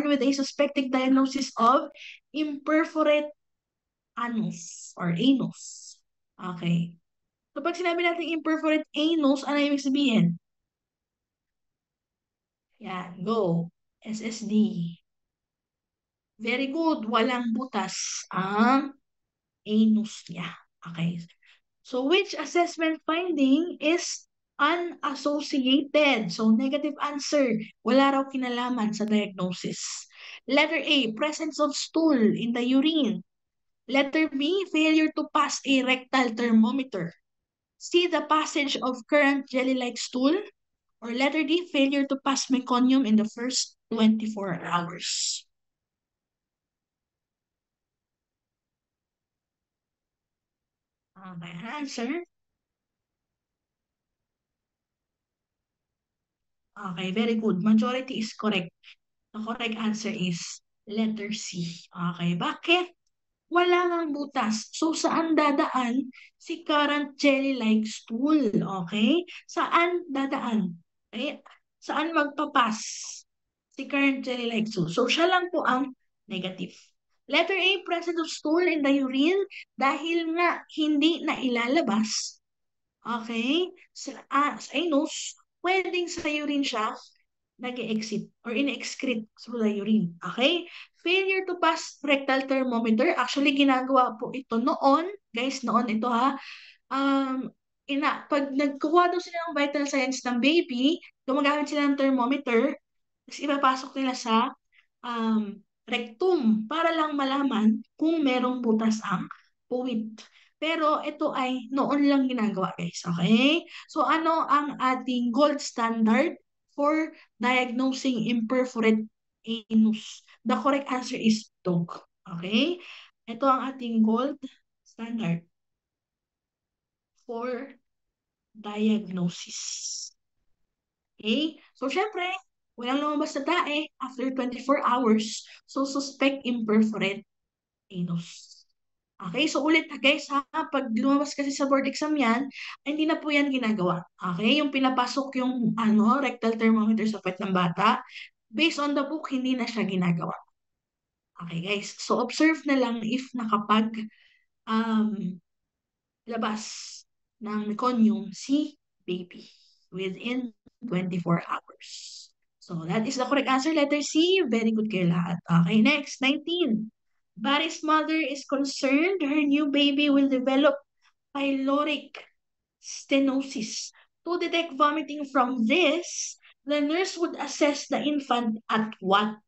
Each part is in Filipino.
born with a suspected diagnosis of imperforate anus or anus. Okay. So pag sinabi natin imperforate anus, ano ibig sabihin? Yan, go. SSD. Very good. Walang butas ang anus niya. Okay. So which assessment finding is unassociated? So negative answer. Wala raw kinalaman sa diagnosis. Letter A, presence of stool in the urine. Letter B, failure to pass a rectal thermometer. C, the passage of current jelly-like stool. Or letter D, failure to pass meconium in the first 24 hours. Okay, answer. Okay, very good. Majority is correct. The correct answer is letter C. Okay, bakit? Wala ngang butas. So, saan dadaan si current jelly-like stool? Okay? Saan dadaan? Okay? Saan magpapas si current jelly-like stool? So, siya lang po ang negative. Letter A, presence of stool in the urine dahil nga hindi na ilalabas. Okay? Sa anus, pwedeng sa urine siya nag-exit or in-excrete through the urine. Okay? Failure to pass rectal thermometer. Actually, ginagawa po ito noon. Guys, noon ito ha. Um, pag nagkuha daw sila ng vital signs ng baby, gumagamit sila ng thermometer, tapos ipapasok nila sa rectum para lang malaman kung merong butas ang puwit. Pero ito ay noon lang ginagawa, guys. Okay? So, ano ang ating gold standard for diagnosing imperforate anus? The correct answer is dog. Okay? Ito ang ating gold standard for diagnosis. Okay? So, syempre, walang lumabas na tae after 24 hours. So, suspect imperforate anus. Okay, so ulit ha guys ha, pag lumabas kasi sa board exam yan, hindi na po yan ginagawa. Okay, yung pinapasok yung rectal thermometer sa puwet ng bata, based on the book, hindi na siya ginagawa. Okay guys, so observe na lang if nakapag um, labas ng meconium si baby within 24 hours. So that is the correct answer, letter C. Very good kayo lahat. Okay, next, 19. Barry's mother is concerned her new baby will develop pyloric stenosis. To detect vomiting from this, the nurse would assess the infant at what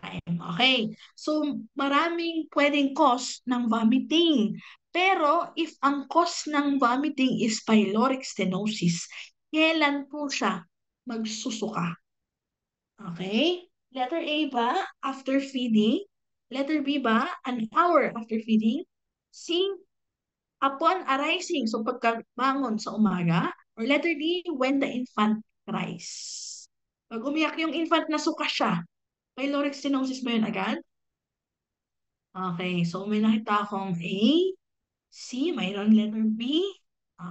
time? Okay. So, maraming pwedeng cause ng vomiting. Pero, if ang cause ng vomiting is pyloric stenosis, kailan po siya magsusuka? Okay? Letter A ba, after feeding? Letter B ba, an hour after feeding? C, upon arising, so pagkabangon sa umaga? Or letter D, when the infant cries? Pag umiyak yung infant, nasuka siya. Pyloric stenosis ba yun agad? Okay, so may nakita akong A, C, mayroon letter B.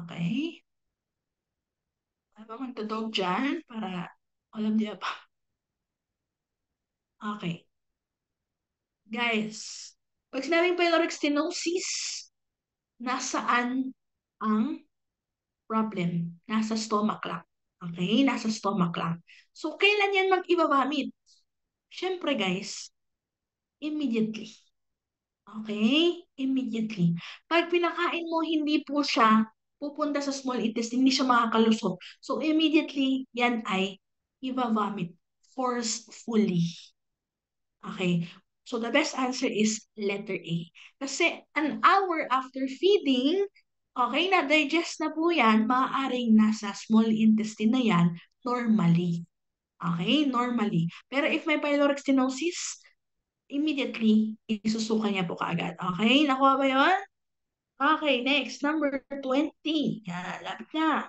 Okay. Ano ba magdodog dyan para alam niya pa? Okay. Guys, pag sinabing pyloric stenosis, nasaan ang problem? Nasa stomach lang. Okay? Nasa stomach lang. So, kailan yan mag-ibabamit? Siyempre, guys, immediately. Okay? Immediately. Pag pinakain mo, hindi po siya pupunta sa small intestine, hindi siya makakalusot. So, immediately, yan ay ibabamit forcefully. Okay. So, the best answer is letter A. Kasi an hour after feeding, okay, na-digest na po yan, maaaring nasa small intestine na yan normally. Okay, normally. Pero if may pyloric stenosis, immediately, isusuka niya po kaagad. Okay, nakuha ba yun? Okay, next, number 20. Yan, lapit na.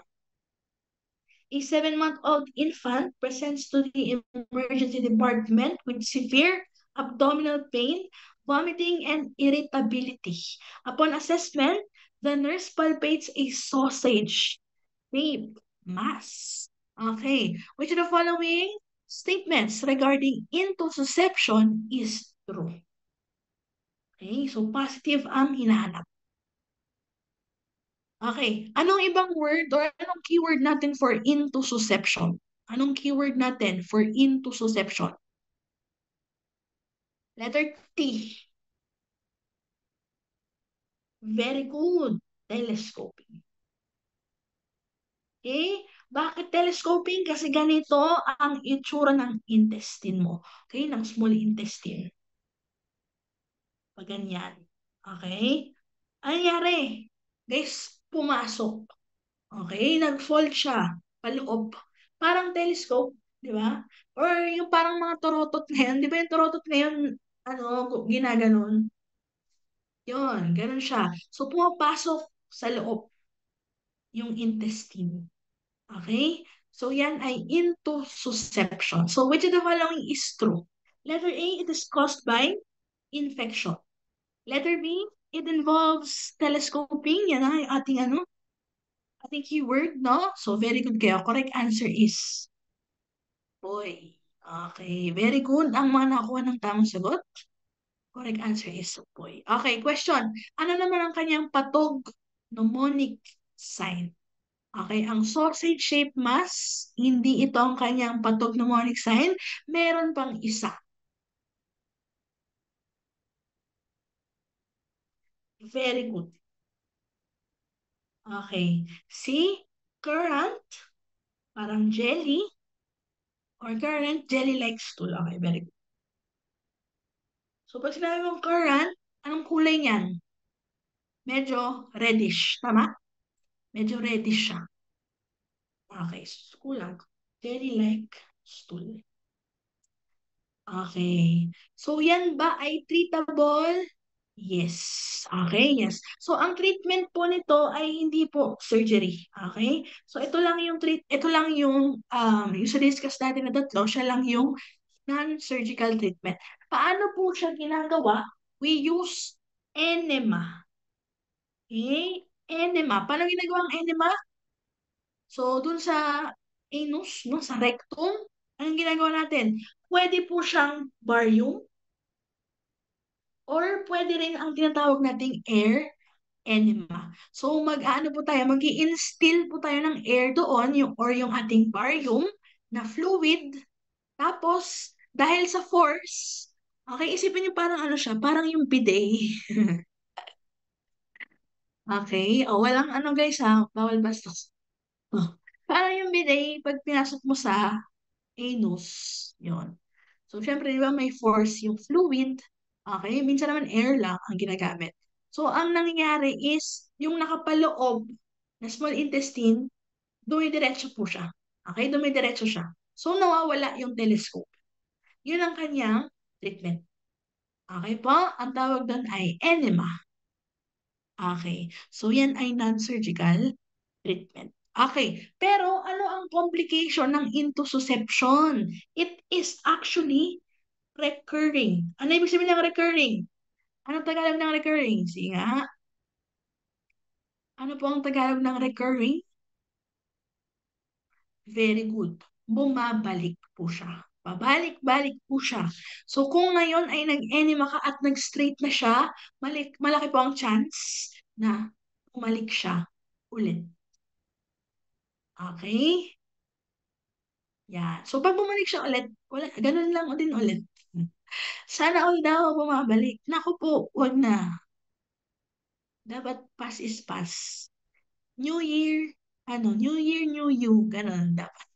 A 7-month-old infant presents to the emergency department with severe abdominal pain, vomiting, and irritability. Upon assessment, the nurse palpates a sausage-shaped mass. Okay, which of the following statements regarding intussusception is true. Okay, so positive ang hinahanap. Okay, anong ibang word or anong keyword natin for intussusception? Anong keyword natin for intussusception? Letter T. Very good. Telescoping. Okay? Bakit telescoping? Kasi ganito ang itsura ng intestine mo. Okay? Ng small intestine. Pag ganyan. Okay? Ano nangyari? Guys, pumasok. Okay? Nag-fold siya. Paloob. Parang telescope. Di ba? Or yung parang mga torotot ngayon. Di ba yung torotot ngayon, ano, ginaganon? Yun, ganun siya. So, pumapasok sa loob yung intestine. Okay? So, yan ay intussusception. So, which of the following is true? Letter A, it is caused by infection. Letter B, it involves telescoping. Yan ang ating ano, ating keyword, no? So, very good kayo. Correct answer is boy. Okay, very good. Ang mga nakuha ng tamang sagot. Correct answer is boy. Okay, question. Ano naman ang kanyang patog mnemonic sign? Okay, ang sausage-shaped mass, hindi ito ang kanyang pathognomonic sign. Meron pang isa. Very good. Okay. See, currant, parang jelly, or currant, jelly-like stool. Okay, very good. So, pag sinabi mong currant, anong kulay niyan? Medyo reddish, tama? Medyo reddish siya. Okay, so kulang. Jelly-like stool. Okay. So, yan ba ay treatable? Yes. Okay, yes. So, ang treatment po nito ay hindi po surgery. Okay? So, ito lang yung sa discuss natin na tatlo, siya lang yung non-surgical treatment. Paano po siya ginagawa? We use enema. Okay? Enema. Paano ginagawa ang enema? So, dun sa anus, no, sa rectum, anong ginagawa natin? Pwede po siyang barium or pwede rin ang tinatawag nating air enema. So, mag-ano po tayo, mag-i-instill po tayo ng air doon, yung ating barium na fluid. Tapos, dahil sa force, okay, isipin niyo parang ano siya, parang yung bidet. Okay? O, walang ano guys ha, bawal bastos. Oh. Parang yung bidet, pag pinasok mo sa anus, yon. So, syempre, di ba may force yung fluid. Okay? Minsan naman air lang ang ginagamit. So, ang nangyayari is, yung nakapaloob na small intestine, dumidiretso po siya. Okay? Dumidiretso siya. So, nawawala yung telescope. Yun ang kanyang treatment. Okay po? Ang tawag doon ay enema. Okay. So, yan ay non-surgical treatment. Okay. Pero, ano ang complication ng intussusception? It is actually recurring. Ano ibig sabihin ng recurring? Ano Tagalog ng recurring? Sige nga. Ano po ang Tagalog ng recurring? Very good. Bumabalik po siya. Pabalik-balik po siya. So kung ngayon ay nag-enema ka at nag-straight na siya, malaki po ang chance na bumalik siya ulit. Okay? Yan. So pag bumalik siya ulit, wala, ganun lang din ulit. Sana all daw bumabalik. Naku po, wag na. Dapat pass is pass. New Year, New Year, New You, ganun dapat.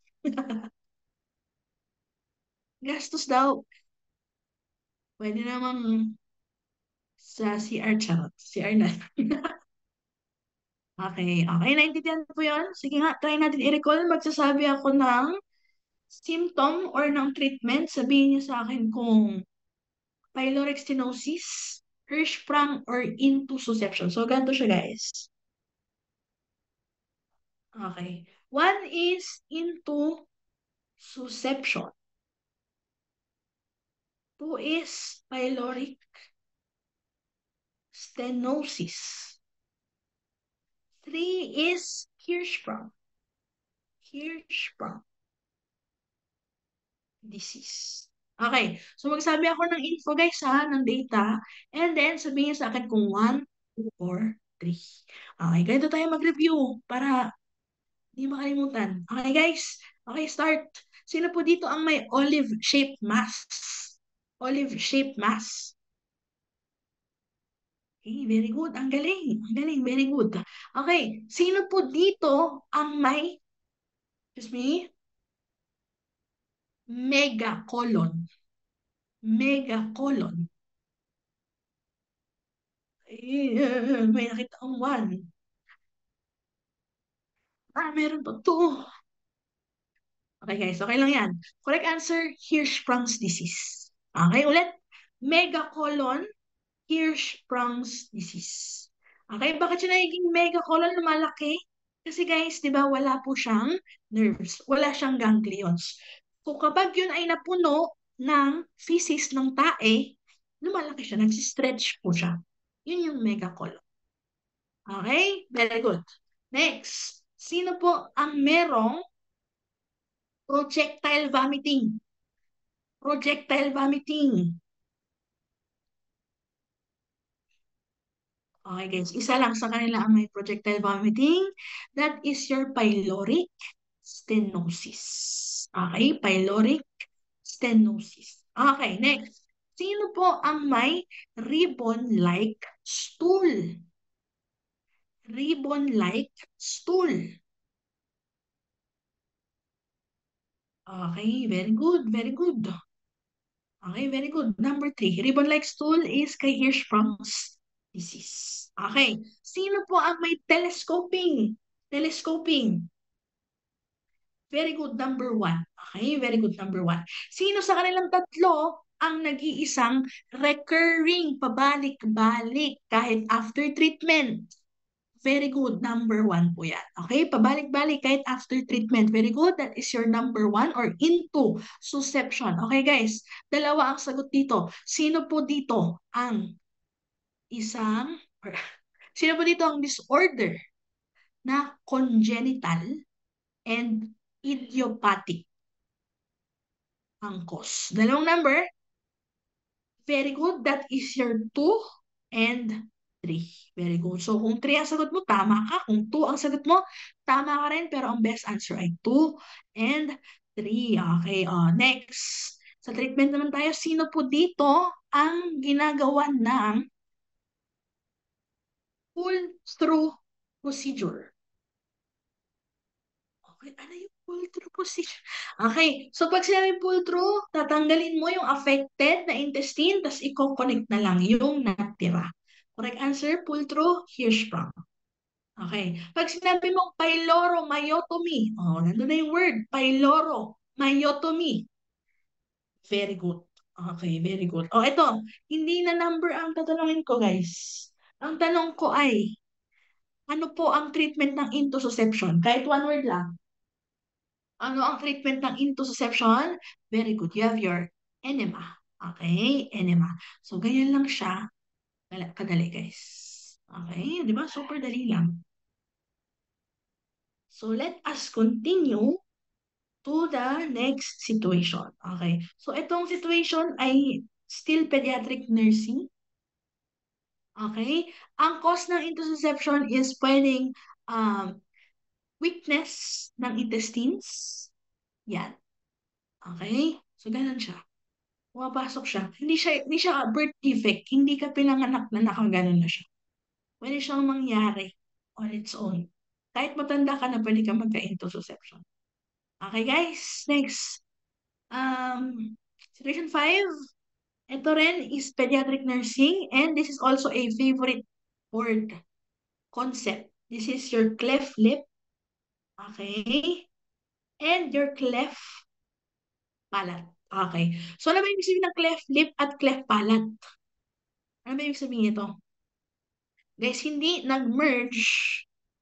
Gastos daw. Pwede namang sa CR charot. CR na. Okay, okay. Naintindihan po yun. Sige nga, try natin i-recall. Magsasabi ako ng symptom or ng treatment. Sabihin niyo sa akin kung pyloric stenosis, Hirschsprung, or intussusception. So, ganito siya, guys. Okay. One is intussusception. Two is pyloric stenosis. Three is Hirschsprung. Hirschsprung. disease. Okay. So magsabi ako ng info guys ha, ng data. And then sabihin niyo sa akin kung 1, 2, or 3. Okay, ganito tayo mag-review para hindi makalimutan. Okay guys? Okay, start. Sino po dito ang may olive-shaped mass? Olive-shaped mass. Okay, very good. Ang galing. Ang galing. Very good. Okay. Sino po dito ang may, excuse me, megacolon? Megacolon. May nakita akong one. Meron pa two. Okay guys, okay lang yan. Correct answer, Hirschsprung's disease. Okay, ulit. Megacolon, Hirschsprung's disease. Okay, bakit siya nagiging megacolon lumalaki? Kasi guys, di ba wala po siyang nerves. Wala siyang ganglions. So kapag yun ay napuno ng feces ng tae, lumalaki siya, nagsistretch po siya. Yun yung megacolon. Okay? Very good. Next, sino po ang merong projectile vomiting? Projectile vomiting. Okay guys, isa lang sa kanila ang may projectile vomiting. That is your pyloric stenosis. Okay, pyloric stenosis. Okay, next. Sino po ang may ribbon-like stool? Ribbon-like stool. Okay, very good, very good. Okay, very good. Number 3, ribbon-like stool is kay Hirschsprung's disease. Okay, sino po ang may telescoping? Telescoping. Very good, number 1. Okay, very good, number 1. Sino sa kanilang tatlo ang nag-iisang recurring pabalik-balik kahit after treatment? Very good. Number 1 po yan. Okay? Pabalik-balik kahit after treatment. Very good. That is your number 1 or into susception. Okay, guys? Dalawa ang sagot dito. Sino po dito ang isang, or, sino po dito ang disorder na congenital and idiopathic ang cause? Dalawang number. Very good. That is your 2 and 3. Very good. So, kung 3 ang sagot mo, tama ka. Kung 2 ang sagot mo, tama ka rin. Pero ang best answer ay 2 and 3. Okay, next. Sa treatment naman tayo, sino po dito ang ginagawa ng pull-through procedure? Okay, ano yung pull-through procedure? Okay, so pag sinabi pull-through, tatanggalin mo yung affected na intestine, tapos i-connect na lang yung natira. Correct answer, pull-through, Hirschsprung. Okay. Pag sinabi mong pyloromyotomy, nandun na yung word, pyloromyotomy. Very good. Okay, very good. Ito, hindi na number ang tatanungin ko, guys. Ang tanong ko ay, ano po ang treatment ng intussusception? Kahit one word lang. Ano ang treatment ng intussusception? Very good. You have your enema. Okay, enema. So, ganyan lang siya. Kadali, guys. Okay, di ba? Super dali lang. So, let us continue to the next situation. Okay. So, itong situation ay still pediatric nursing. Okay. Ang cause ng intussusception is pwedeng weakness ng intestines. Yan. Okay. So, ganun siya. Pumapasok siya. Hindi siya birth defect. Hindi ka pinanganak na nakaganon na siya. Pwede siyang mangyari on its own. Kahit matanda ka na, pwede ka magka-intussusception. Okay, guys. Next. Situation 5. Ito rin is pediatric nursing and this is also a favorite word concept. This is your cleft lip. Okay. And your cleft palate. Okay. So, ano ba ibig sabihin ng cleft lip at cleft palate? Ano ba ibig sabihin ito? Guys, hindi nag-merge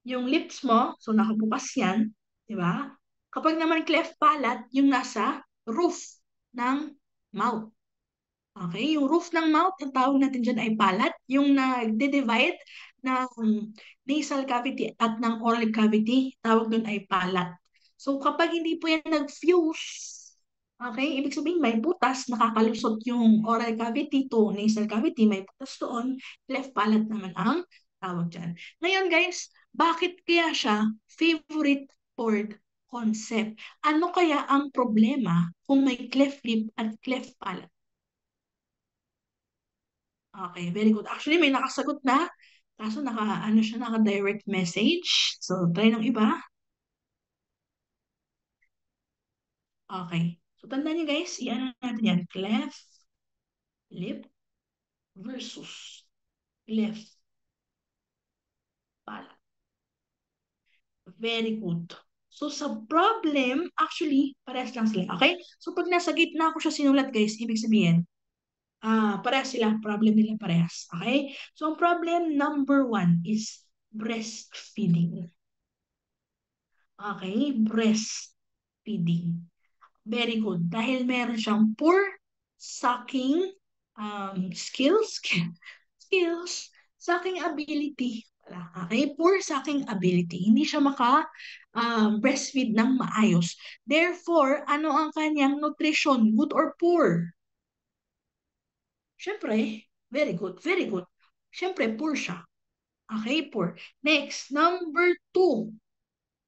yung lips mo. So, nakabukas yan. Diba? Kapag naman cleft palate, yung nasa roof ng mouth. Okay, yung roof ng mouth, ang tawag natin dyan ay palate. Yung nagde-divide ng nasal cavity at ng oral cavity, tawag dun ay palate. So kapag hindi po yan nag-fuse, Okay? Ibig sabihin may butas, nakakalusot yung oral cavity to nasal cavity, may butas doon, cleft palate naman ang tawag dyan. Ngayon guys, bakit kaya siya favorite word concept? Ano kaya ang problema kung may cleft lip at cleft palate? Okay, very good. Actually, may nakasagot na. Kaso ano siya, naka-direct message. So, try ng iba. Okay. So, tandaan niyo guys, i-ano natin yan. Cleft lip versus cleft palate. Very good. So, sa problem, actually, parehas lang sila. Okay? So, pag nasa gitna ko siya sinulat, guys, ibig sabihin, parehas sila. Problem nila parehas. Okay? So, ang problem number one is breastfeeding. Okay? Breastfeeding. Very good. Dahil meron siyang poor sucking skills, sucking ability. Wala. Okay? Poor sucking ability. Hindi siya breastfeed ng maayos. Therefore, ano ang kanyang nutrition? Good or poor? Siyempre, very good, very good. Siyempre, poor siya. Okay, poor. Next, number two.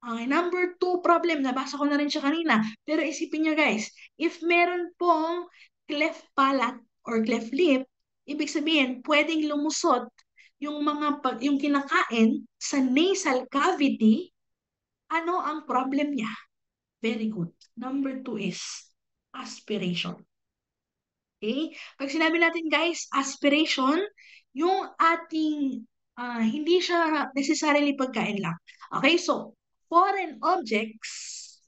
Okay, number two problem, nabasa ko na rin siya kanina. Pero isipin niyo guys, if meron pong cleft palate or cleft lip, ibig sabihin, pwedeng lumusot yung kinakain sa nasal cavity. Ano ang problem niya? Very good. Number two is aspiration. Okay? Pag sinabi natin guys, aspiration, yung ating, hindi siya necessarily pagkain lang. Okay, so, foreign objects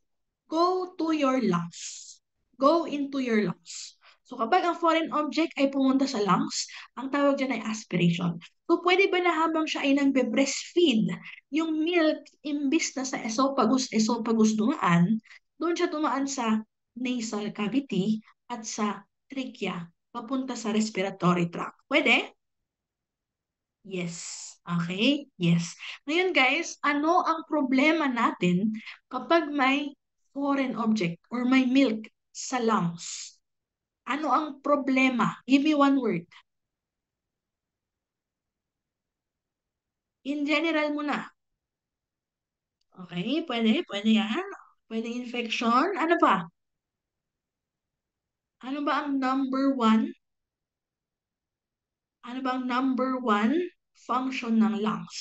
go to your lungs. Go into your lungs. So, kapag ang foreign object ay pumunta sa lungs, ang tawag dyan ay aspiration. So, pwede ba na habang siya ay nagbe-breastfeed, yung milk, imbis na sa esophagus dumaan, doon siya dumaan sa nasal cavity at sa trachea, papunta sa respiratory tract. Pwede? Yes. Okay? Yes. Ngayon guys, ano ang problema natin kapag may foreign object or may milk sa lungs? Ano ang problema? Give me one word. In general muna. Okay? Pwede? Pwede yan? Pwede infection? Ano ba? Ano ba ang number one? Ano ba ang number one function ng lungs?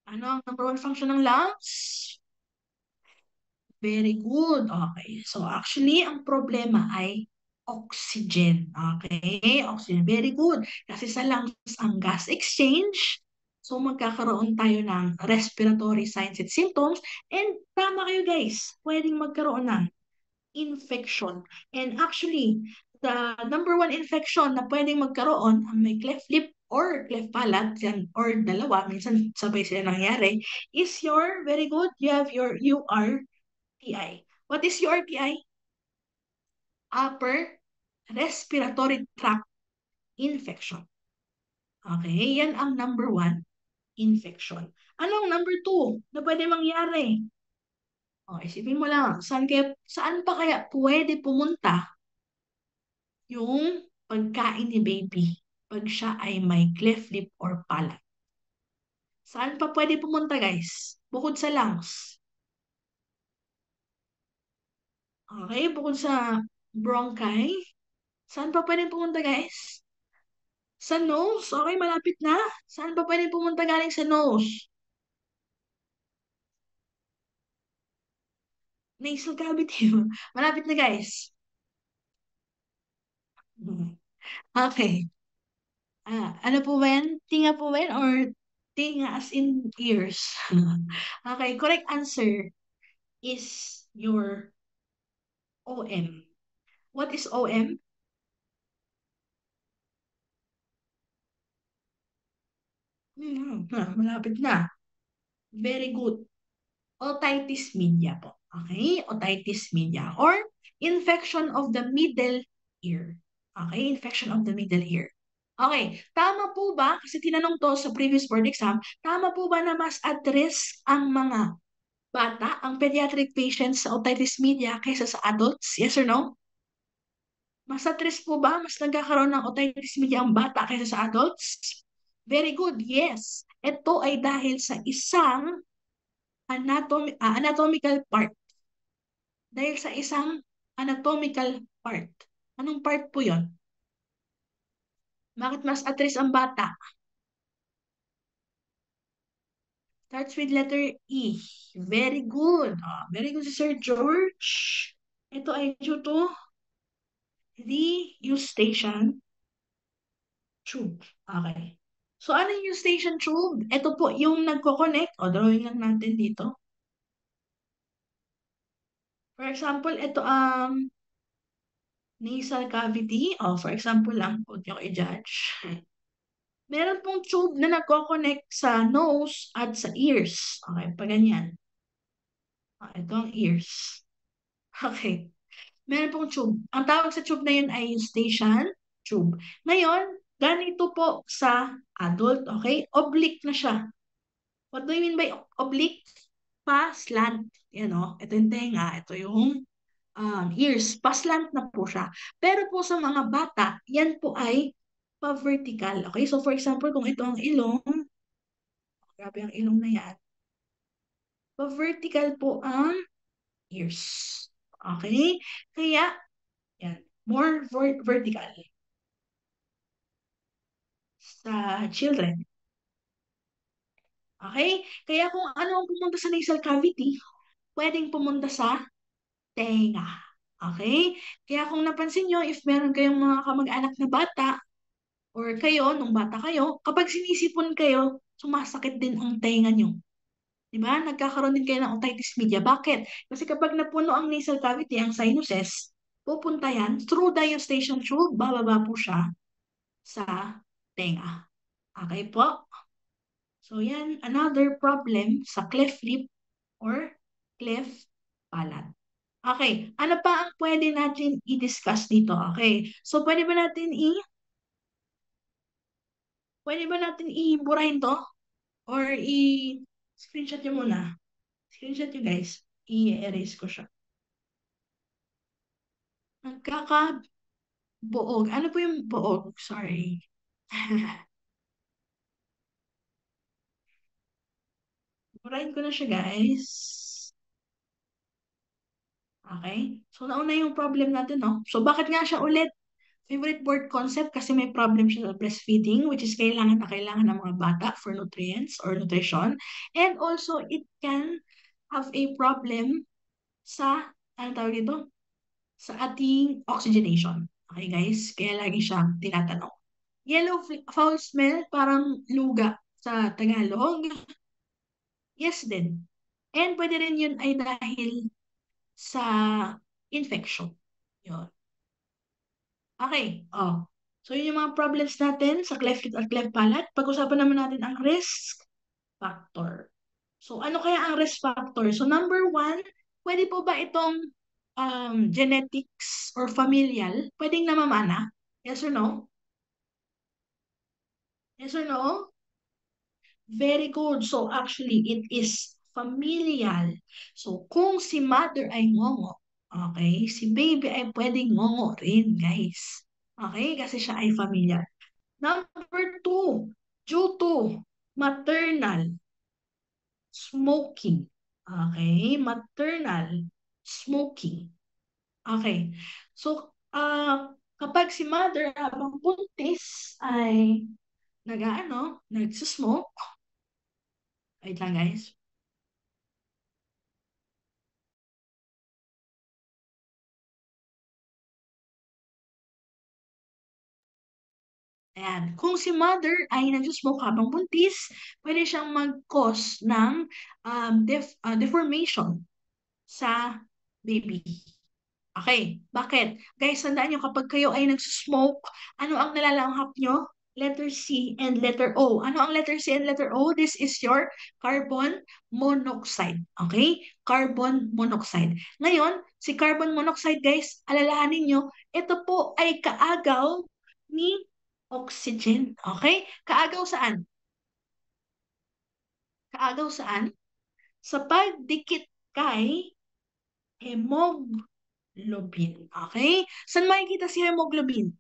Ano ang number one function ng lungs? Very good. Okay. So actually, ang problema ay oxygen. Okay? Oxygen. Very good. Kasi sa lungs ang gas exchange. So magkakaroon tayo ng respiratory signs and symptoms. And tama kayo guys. Pwedeng magkaroon ng infection. And actually, the number one infection na pwedeng magkaroon ang may cleft lip or cleft palate, yan, or dalawa, minsan sabay sila nangyari, is your, very good, you have your URTI. What is URTI? Upper respiratory tract infection. Okay, yan ang number one infection. Anong number two na pwede mangyari? O, isipin mo lang, saan pa kaya pwede pumunta yung pagkain ni baby pag siya ay may cleft lip or palate? Saan pa pwede pumunta guys? Bukod sa lungs. Okay, bukod sa bronchi. Saan pa pwede pumunta guys? Sa nose. Okay, malapit na. Saan pa pwede pumunta galing sa nose? Nasal cavity. Malapit na guys. Okay. Ano po ba yan? Tinga po ba yan? Or tinga as in ears? Okay, correct answer is your OM. What is OM? Malapit na. Very good. Otitis media po. Okay? Otitis media or infection of the middle ear. Okay? Infection of the middle ear. Okay, tama po ba, kasi tinanong to sa previous board exam, tama po ba na mas at risk ang mga bata ang pediatric patients sa otitis media kaysa sa adults? Yes or no? Mas at risk po ba? Mas nagkakaroon ng otitis media ang bata kaysa sa adults? Very good, yes. Ito ay dahil sa isang anatomical part. Dahil sa isang anatomical part. Anong part po yon? Bakit mas at risk ang bata? Starts with letter E. Very good. Very good si Sir George. Ito ay due to the eustachian tube. Okay. So, ano yung eustachian tube? Ito po yung nagko-connect. O, drawing lang natin dito. For example, ito ang nasal cavity. O, for example lang, huwag niyo i-judge. Meron pong tube na nagko-connect sa nose at sa ears. Okay, pa ganyan. Ito ang ears. Okay. Meron pong tube. Ang tawag sa tube na yun ay eustachian tube. Ngayon, ganito po sa adult, okay? Oblique na siya. What do you mean by oblique? Pa-slant. Yan o. Ito yung tenga. Ito yung ears. Pa-slant na po siya. Pero po sa mga bata, yan po ay pa-vertical. Okay? So for example, kung ito ang ilong, grabe ang ilong na yan. Pa-vertical po ang ears. Okay? Kaya, yan. More vertical sa children. Okay? Kaya kung ano ang pumunta sa nasal cavity, pwedeng pumunta sa tenga. Okay? Kaya kung napansin nyo, if meron kayong mga kamag-anak na bata, or kayo, nung bata kayo, kapag sinisipon kayo, sumasakit din ang tenga nyo. Diba? Nagkakaroon din kayo ng otitis media. Bakit? Kasi kapag napuno ang nasal cavity, ang sinuses, pupunta yan through the eustachian tube, bababa po siya sa tenga. Okay po? So yan, another problem sa cleft lip or cleft palate. Okay, ano pa ang pwede natin i-discuss dito? Okay, so pwede ba natin i-burahin to? Or screenshot nyo muna. Screenshot nyo guys. I-erase ko siya. Nagkakabuog. Ano po yung buog? Sorry. Burahin ko na siya guys. Okay? So, nauna yung problem natin, no? So, bakit nga siya ulit? Favorite word concept kasi may problem siya sa breastfeeding, which is kailangan na kailangan ng mga bata for nutrients or nutrition. And also, it can have a problem sa, ano tawag dito? Sa ating oxygenation. Okay, guys? Kaya lagi siyang tinatanong. Yellow foul smell, parang luga sa Tagalog. Yes din. And pwede rin yun ay dahil sa infection. Yun. Okay. Oh. So, yun yung mga problems natin sa cleft lip at cleft palate. Pag-usapan naman natin ang risk factor. So, ano kaya ang risk factor? So, number one, pwede po ba itong genetics or familial? Pwedeng namamana? Yes or no? Yes or no? Very good. So, actually, it is familial. So, kung si mother ay ngongo, okay, si baby ay pwedeng ngongo rin, guys. Okay? Kasi siya ay familiar. Number two, due to maternal smoking. Okay? Maternal smoking. Okay. So, kapag si mother habang buntis ay nagsismoke. Wait lang guys. Ayan. Kung si mother ay nagsismoke habang buntis, pwede siyang mag-cause ng deformation sa baby. Okay, bakit? Guys, tandaan nyo, kapag kayo ay nagsusmoke, ano ang nalalanghap nyo? Letter C and letter O. Ano ang letter C and letter O? This is your carbon monoxide. Okay? Carbon monoxide. Ngayon, si carbon monoxide, guys, alalahanin nyo, ito po ay kaagaw ni oxygen. Okay? Kaagaw saan? Kaagaw saan? sa pagdikit kay hemoglobin. Okay? Saan makikita si hemoglobin?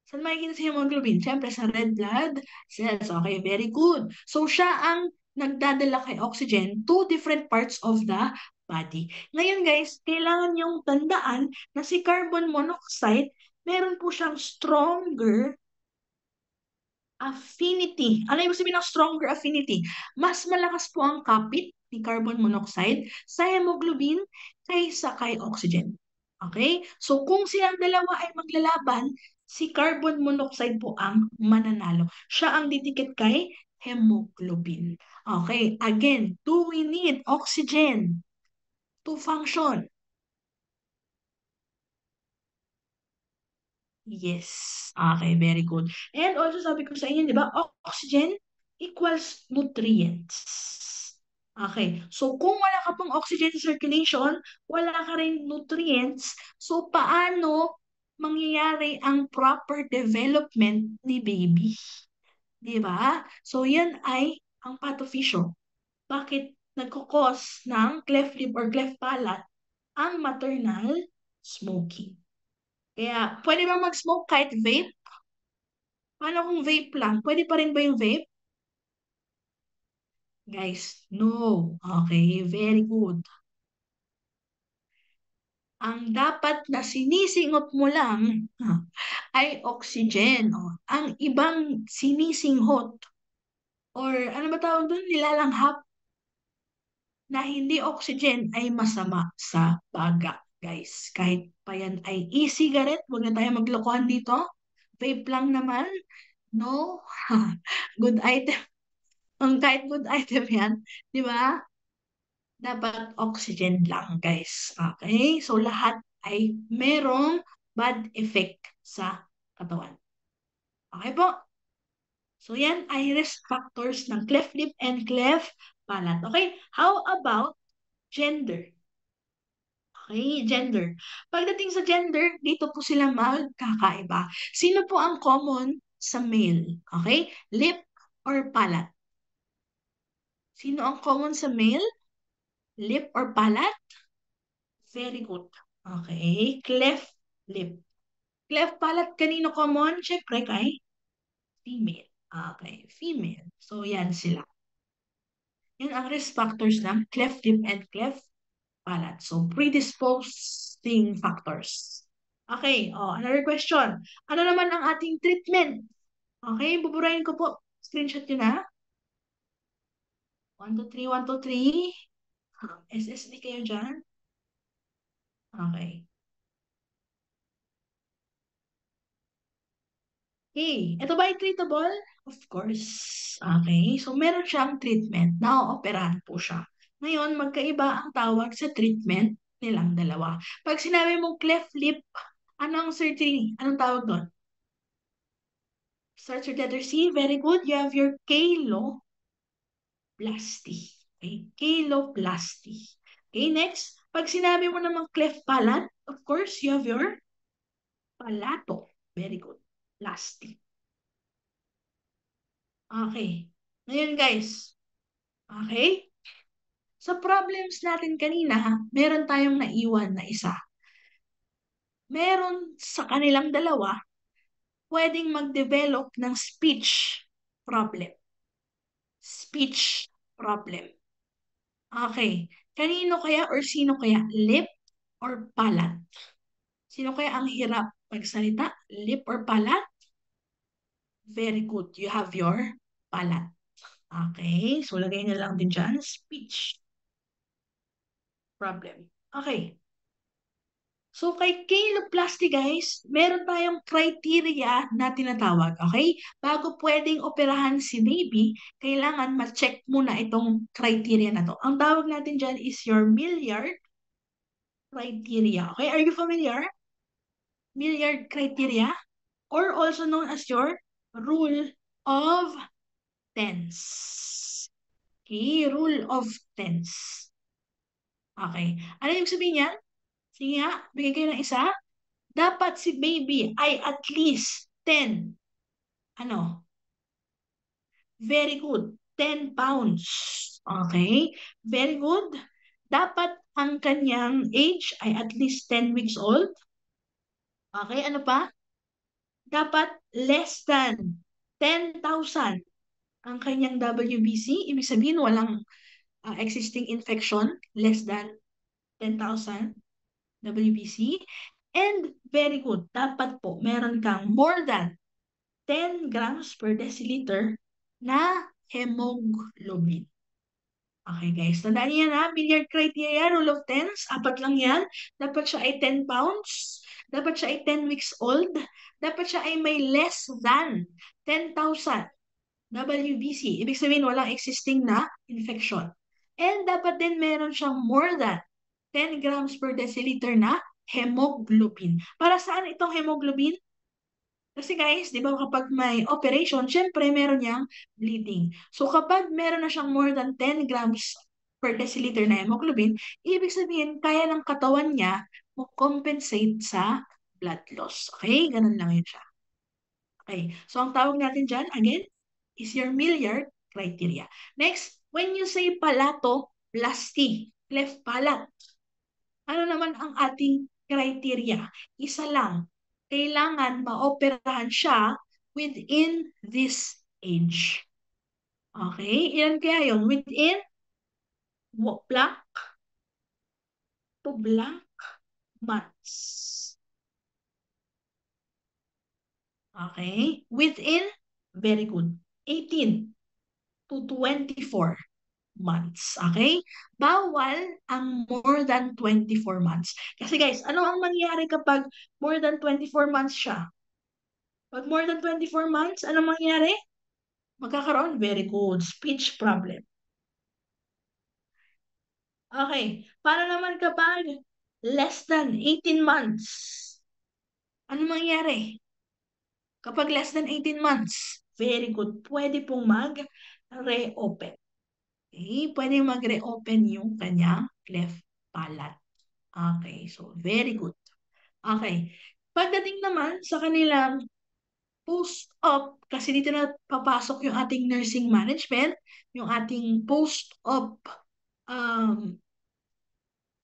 Saan makikita si hemoglobin? Siyempre sa red blood cells. Okay, very good. So siya ang nagdadala kay oxygen to different parts of the body. Ngayon guys, kailangan yung tandaan na si carbon monoxide, meron po siyang stronger affinity. Ano ibig sabihin ng stronger affinity? Mas malakas po ang kapit ni carbon monoxide sa hemoglobin kaysa kay oxygen. Okay? So kung silang dalawa ay maglalaban, si carbon monoxide po ang mananalo. Siya ang didikit kay hemoglobin. Okay, again, do we need oxygen to function? Yes. Okay, very good. And also sabi ko sa inyo, di ba, oxygen equals nutrients. Okay. So kung wala ka pong oxygen sa circulation, wala ka rin nutrients, so paano mangyayari ang proper development ni baby? Di ba? So yan ay ang pathophysiology. Bakit nagkukos ng cleft lip or cleft palate ang maternal smoking? Kaya, pwede ba mag-smoke kahit vape? Paano kung vape lang? Pwede pa rin ba yung vape? Guys, no. Okay, very good. Ang dapat na sinisingot mo lang ay oxygen. Ang ibang sinisinghot or ano ba tawag doon? Nilalanghap na hindi oxygen ay masama sa baga. Guys, kahit pa yan ay e-cigarette, huwag na tayo maglokohan dito. Vape lang naman. No. Good item. Ang kahit good item yan, di ba? Dapat oxygen lang, guys. Okay? So, lahat ay merong bad effect sa katawan. Okay po? So, yan ay risk factors ng cleft lip and cleft palate. Okay? How about gender? Okay, gender. Pagdating sa gender, dito po sila magkakaiba. Sino po ang common sa male? Okay? Lip or palate? Sino ang common sa male? Lip or palate? Very good. Okay. Cleft lip. Cleft palate, kanino common? Siyempre kay female. Okay. Female. So, yan sila. Yan ang risk factors ng cleft lip and cleft palate. So, predisposing factors. Okay. Oh, another question. Ano naman ang ating treatment? Okay. Buburahin ko po. Screenshot nyo na. 1, 2, 3, 1, 2, 3. SSD kayo dyan. Okay. Okay, ito ba ay treatable? Of course. Okay, so meron siyang treatment. Na-operahan po siya. Ngayon, magkaiba ang tawag sa treatment nilang dalawa. Pag sinabi mong cleft lip, ano ang surgery? Anong tawag doon? Starts with letter C. Very good. You have your caloplasty. Okay, caloplasty. Okay, next. Pag sinabi mo namang cleft palate, of course, you have your palato. Very good. Plasty. Okay. Ngayon guys, okay? Sa problems natin kanina, meron tayong naiwan na isa. Meron sa kanilang dalawa, pwedeng mag-develop ng speech problem. Speech problem. Okay. Kanino kaya or sino kaya? Lip or palate? Sino kaya ang hirap magsalita? Lip or palate? Very good. You have your palate. Okay. So, lagay nyo lang din dyan. Speech problem. Okay. So, kay caloplasty guys, meron tayong criteria na tinatawag, okay? Bago pwedeng operahan si baby, kailangan ma-check muna itong criteria na to. Ang tawag natin dyan is your Milliard criteria, okay? Are you familiar? Milliard criteria? Or also known as your rule of tens. Okay, rule of tens. Okay. Ano yung sabihin niyan? Sige nga, bigay kayo ng isa. Dapat si baby ay at least 10. Ano? Very good. 10 pounds. Okay? Very good. Dapat ang kanyang age ay at least 10 weeks old. Okay, ano pa? Dapat less than 10,000 ang kanyang WBC. Ibig sabihin, walang existing infection, less than 10,000 WBC. And very good, dapat po meron kang more than 10 grams per deciliter na hemoglobin. Okay guys, tandaan niyo yan ha, Billiard criteria, rule of tens, apat lang yan. Dapat siya ay 10 pounds, dapat siya ay 10 weeks old, dapat siya ay may less than 10,000 WBC. Ibig sabihin, walang existing na infection. And dapat din meron siyang more than 10 grams per deciliter na hemoglobin. Para saan itong hemoglobin? Kasi guys, di ba kapag may operation, syempre meron niyang bleeding. So kapag meron na siyang more than 10 grams per deciliter na hemoglobin, ibig sabihin kaya ng katawan niya mag-compensate sa blood loss. Okay? Ganun lang yun siya. Okay. So ang tawag natin dyan, again, is your Milliard criteria. Next, when you say palatoplasty, cleft palate, ano naman ang ating criteria? Isa lang, kailangan maoperahan siya within this age. Okay? Ilan kaya yun? Within blank to blank months. Okay? Within, very good, 18 to 24 months. Okay? Bawal ang more than 24 months. Kasi guys, ano ang mangyayari kapag more than 24 months siya? Pag more than 24 months, ano mangyayari? Magkakaroon, very good, speech problem. Okay, para naman kapag less than 18 months, ano mangyayari? Kapag less than 18 months, very good, pwede pong mag-reopen. Okay, pwede mag-reopen yung kanyang cleft palate. Okay, so very good. Okay, pagdating naman sa kanilang post-op, kasi dito na papasok yung ating nursing management, yung ating post-op um,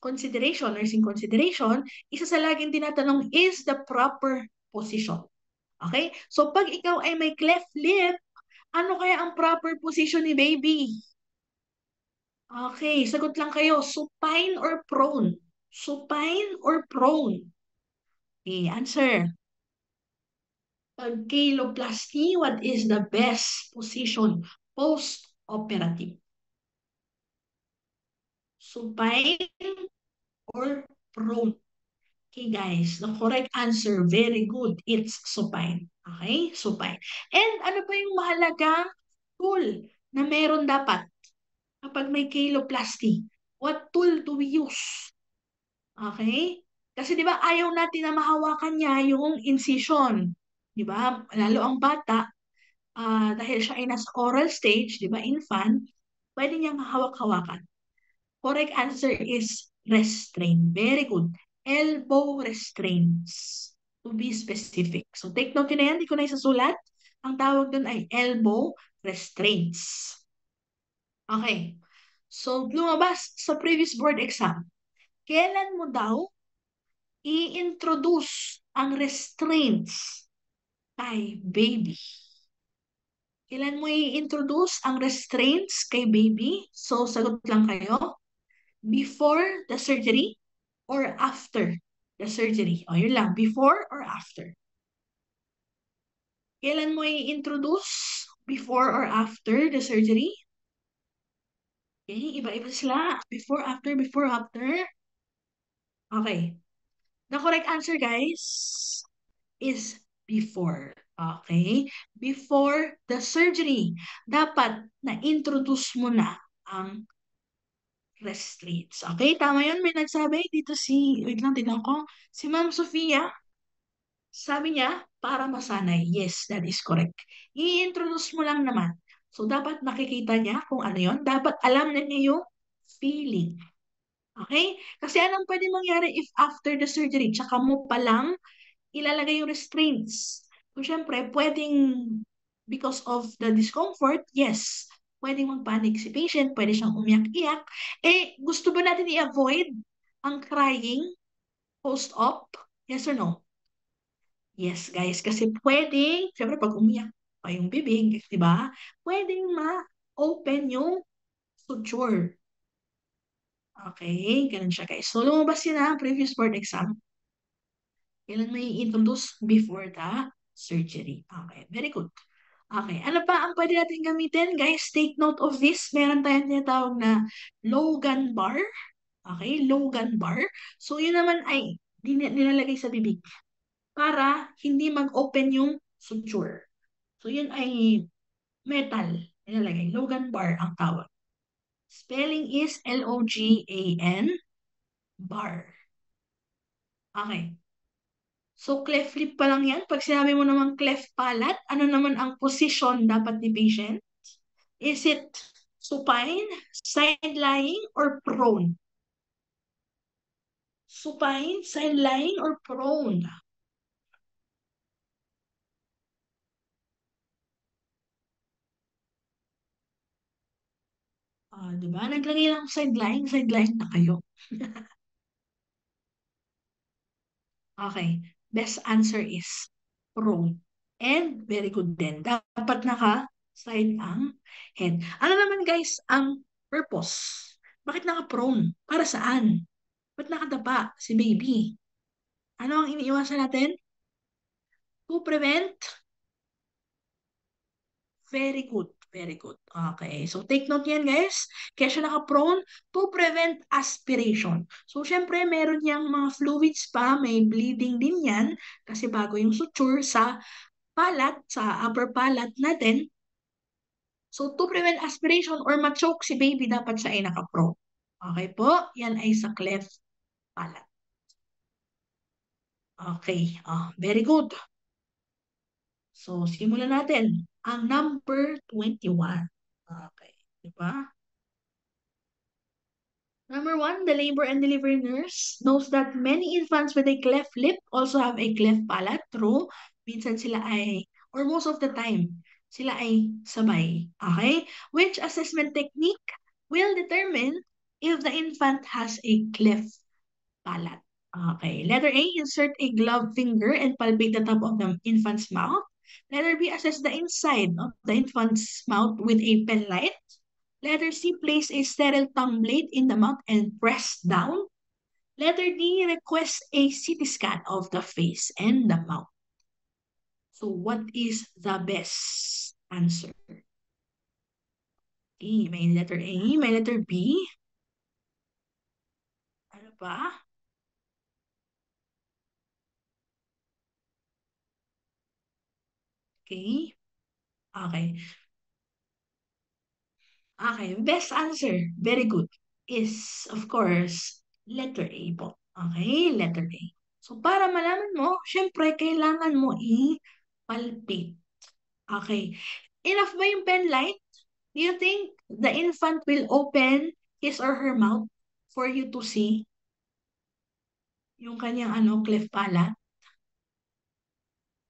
consideration, nursing consideration, isa sa laging tinatanong is the proper position. Okay? So pag ikaw ay may cleft lip, ano kaya ang proper position ni baby? Okay, sagot lang kayo, supine or prone? Supine or prone? Okay, answer. Pag kiloplasty, what is the best position post-operative? Supine or prone? Okay guys, the correct answer, very good, it's supine. Okay, supine. And ano pa yung mahalagang tool na meron dapat kapag may kiloplasty? What tool do we use? Okay? Kasi di ba ayaw natin na mahawakan niya yung incision. Di ba? Lalo ang bata, dahil siya ay nasa oral stage, di ba, infant, pwede niyang hawak-hawakan. Correct answer is restraint. Very good. Elbow restraints. To be specific. So take note na yan, hindi ko na isasulat. Ang tawag dun ay elbow restraints. Okay. So lumabas sa previous board exam, kailan mo daw i-introduce ang restraints kay baby? Kailan mo i-introduce ang restraints kay baby? So, sagot lang kayo. Before the surgery or after the surgery? O, yun lang. Before or after? Kailan mo i-introduce? Before or after the surgery? Okay, iba-iba sila. Before, after, before, after. Okay. The correct answer, guys, is before. Okay? Before the surgery, dapat na-introduce mo na ang restraints. Okay? Tama yun. May nagsabi dito wait lang, tignan ko. Si Ma'am Sofia, sabi niya, para masanay. Yes, that is correct. I-introduce mo lang naman. So, dapat nakikita niya kung ano yon. Dapat alam na niya yung feeling. Okay? Kasi anong pwede mangyari if after the surgery, tsaka mo palang ilalagay yung restraints. So, syempre, pwedeng because of the discomfort, yes, pwedeng magpanic si patient, pwede siyang umiyak-iyak. Gusto ba natin i-avoid ang crying post-op? Yes or no? Yes, guys, kasi pwedeng, syempre pag umiyak pa yung bibig, di ba? Pwedeng ma-open yung suture. Okay, ganun siya, guys. So, lumabas yun na previous board exam. Kailan may introduce before the surgery. Okay, very good. Okay, ano pa ang pwede natin gamitin? Guys, take note of this. Meron tayong tinatawag na Logan bar. Okay, Logan bar. So, yun naman ay nilalagay sa bibig para hindi mag-open yung suture. So, yun ay metal. Nilalagay. Logan bar ang tawag. Spelling is Logan bar. Okay. So, cleft lip pa lang yan. Pag sinabi mo naman cleft palate, ano naman ang position dapat ni patient? Is it supine, side-lying, or prone? Supine, side-lying, or prone? Diba? Naglagay lang side-lying na kayo. Okay. Best answer is prone. And very good din. Dapat naka-side ang head. Ano naman guys ang purpose? Bakit naka-prone? Para saan? Ba't nakadapa si baby? Ano ang iniiwasan natin? To prevent. Very good. Very good. Okay. So, take note yan, guys. Kaya siya naka-prone to prevent aspiration. So, syempre, meron niyang mga fluids pa. May bleeding din yan. Kasi bago yung suture sa palate, sa upper palate natin. So, to prevent aspiration or ma-choke si baby, dapat siya ay naka-prone. Okay po? Yan ay sa cleft palate. Okay. Very good. So, simulan natin. Ang number 21. Okay. Diba? Number one, the labor and delivery nurse knows that many infants with a cleft lip also have a cleft palate. True. Minsan sila ay, or most of the time, sila ay sabay. Okay? Which assessment technique will determine if the infant has a cleft palate? Okay. Letter A, insert a glove finger and palpate the top of the infant's mouth. Letter B, assess the inside of the infant's mouth with a pen light. Letter C, place a sterile tongue blade in the mouth and press down. Letter D, request a CT scan of the face and the mouth. So what is the best answer? Okay, may letter A, may letter B. Ano pa? Okay. Okay. Okay, best answer, very good, is, of course, letter A po. Okay, letter A. So, para malaman mo, syempre, kailangan mo i-palpate. Okay. Enough ba yung pen light? Do you think the infant will open his or her mouth for you to see yung kanyang cleft palate?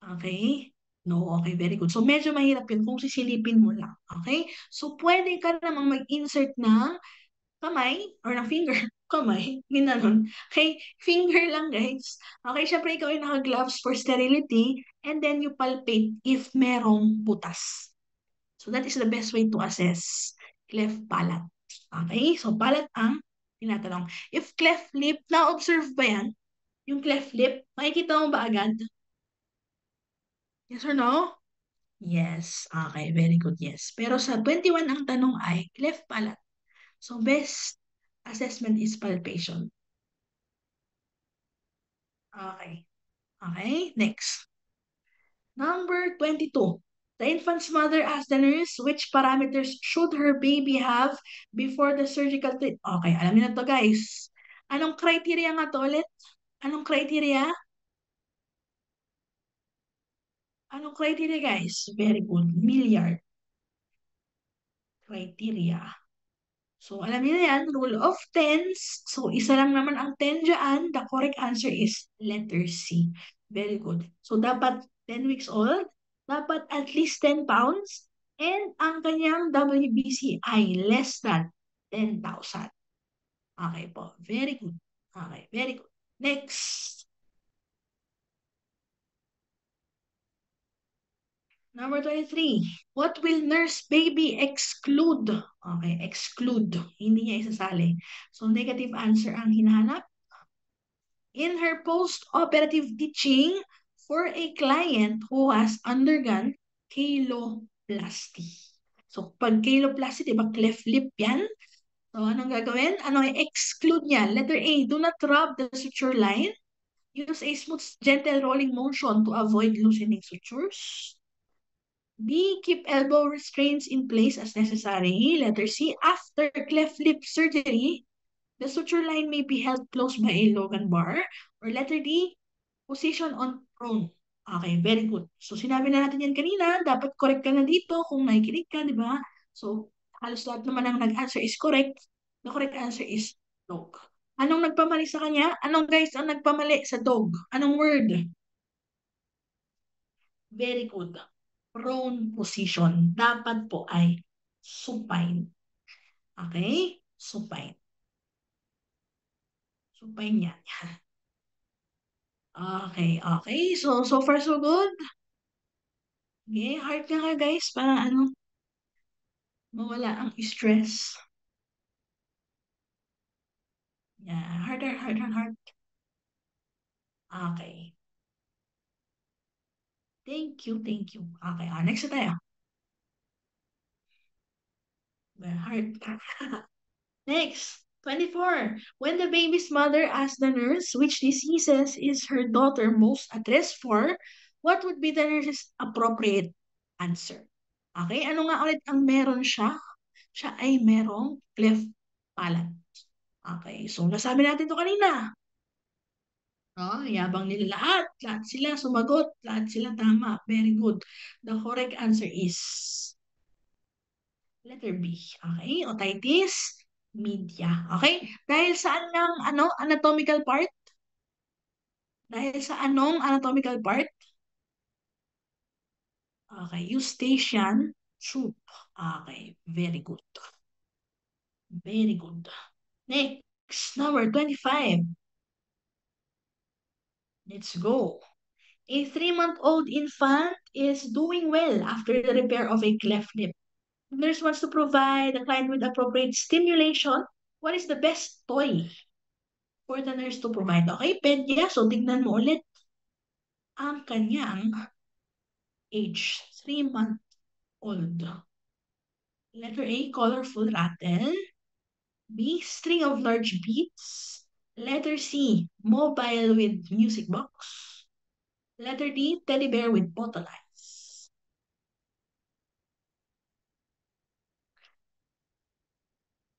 Okay? No, okay, very good. So, medyo mahirap yun kung sisilipin mo lang. Okay? So, pwede ka namang mag-insert ng kamay or ng finger. Kamay, ginanon. Okay? Finger lang, guys. Okay, syempre ikaw yung naka-gloves for sterility and then you palpate if merong butas. So, that is the best way to assess cleft palate. Okay? So, palate ang tinatanong. If cleft lip, na-observe ba yan? Yung cleft lip, makikita mo ba agad? Yes or no? Yes. Okay, very good. Yes. Pero sa 21 ang tanong ay cleft palate. So, best assessment is palpation. Okay. Okay, next. Number 22. The infant's mother asked the nurse which parameters should her baby have before the surgical treatment. Okay, alam niyo na to guys. Anong criteria nga to ulit? Anong criteria? Anong criteria guys? Very good. Milliard criteria. So, alam niyo na yan, rule of tens. So, isa lang naman ang 10 dyan. The correct answer is letter C. Very good. So, dapat 10 weeks old. Dapat at least 10 pounds. And ang kanyang WBC ay less than 10,000. Okay po. Very good. Okay, very good. Next. Number 23. What will nurse baby exclude? Okay, exclude. Hindi niya isasali. So, negative answer ang hinahanap. In her post-operative teaching for a client who has undergone caloplasty. So, pag caloplasty, di ba, cleft lip yan? So, anong gagawin? Ano i-exclude niya? Letter A, do not rub the suture line. Use a smooth, gentle rolling motion to avoid loosening sutures. B, keep elbow restraints in place as necessary. Letter C, after cleft lip surgery, the suture line may be held close by a Logan bar. Or letter D, position on prone. Okay, very good. So, sinabi na natin yan kanina, dapat correct ka na dito kung nakikinig ka, di ba? So, halos lahat naman ang nag-answer is correct. The correct answer is dog. Anong nagpamali sa kanya? Anong guys ang nagpamali sa dog? Anong word? Very good. Prone position. Dapat po ay supine. Okay? Supine. Supine yan. Okay, okay. So far so good. Okay, heart ka nga guys para ano, mawala ang stress. Yeah, harder, harder, hard. Okay. Thank you, thank you. Okay, next na tayo. Heart ka. Next, 24. When the baby's mother asked the nurse which diseases is her daughter most at risk for, what would be the nurse's appropriate answer? Okay, ano nga ulit ang meron siya? Siya ay merong cleft palate. Okay, so nasabi natin to kanina. Oh, yabang nila lahat. Lahat sila sumagot. Lahat sila tama. Very good. The correct answer is letter B. Okay, otitis media. Okay? Dahil saan ng anatomical part? Dahil sa anong anatomical part? Okay, eustachian tube. Okay, very good. Very good. Next, number 25. Let's go. A 3-month-old infant is doing well after the repair of a cleft lip. The nurse wants to provide the client with appropriate stimulation. What is the best toy for the nurse to provide? Okay, pedya. So, tignan mo ulit ang kanyang age. 3-month-old. Letter A, colorful rattle. B, string of large beads. Letter C, mobile with music box. Letter D, teddy bear with bottle eyes.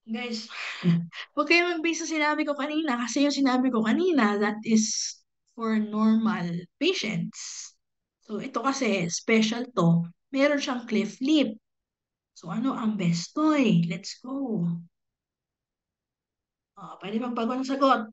Guys, huwag kayo mag-base sa sinabi ko kanina kasi yung sinabi ko kanina, that is for normal patients. So, ito kasi, special to. Meron siyang cleft lip. So, ano ang best toy? Let's go. Pwede magbago ng sagot.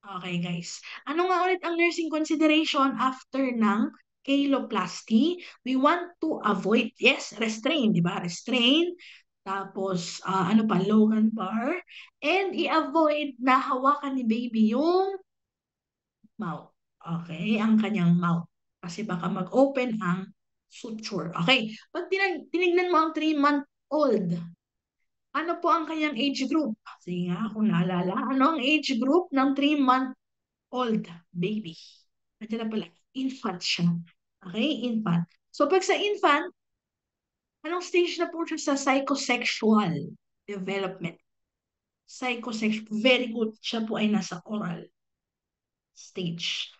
Okay, guys. Ano nga ulit ang nursing consideration after ng caloplasty? We want to avoid, yes, restrain, di ba? Restrain. Tapos, ano pa, Logan bar. And i-avoid na hawakan ni baby yung mouth. Okay, ang kanyang mouth. Kasi baka mag-open ang suture. Okay, pag tinignan mo ang 3-month-old, ano po ang kanyang age group? Sige nga, kung naalala. Ano ang age group ng 3-month-old baby? Nandiyan na pala. Infant siya. Okay, infant. So, pag sa infant, anong stage na po siya sa psychosexual development? Psychosexual. Very good. Siya po ay nasa oral stage.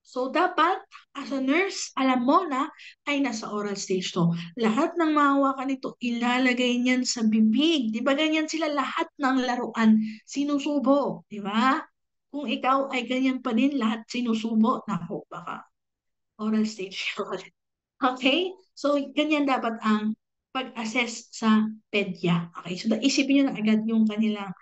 So, dapat, as a nurse, alam mo na ay nasa oral stage to. Lahat ng mahawakan nito, ilalagay niyan sa bibig. Di ba ganyan sila lahat ng laruan sinusubo? Di ba? Kung ikaw ay ganyan pa din, lahat sinusubo, naku, baka oral stage yun. Okay? So, ganyan dapat ang pag-assess sa pedya. Okay? So, isipin nyo na agad yung kanilang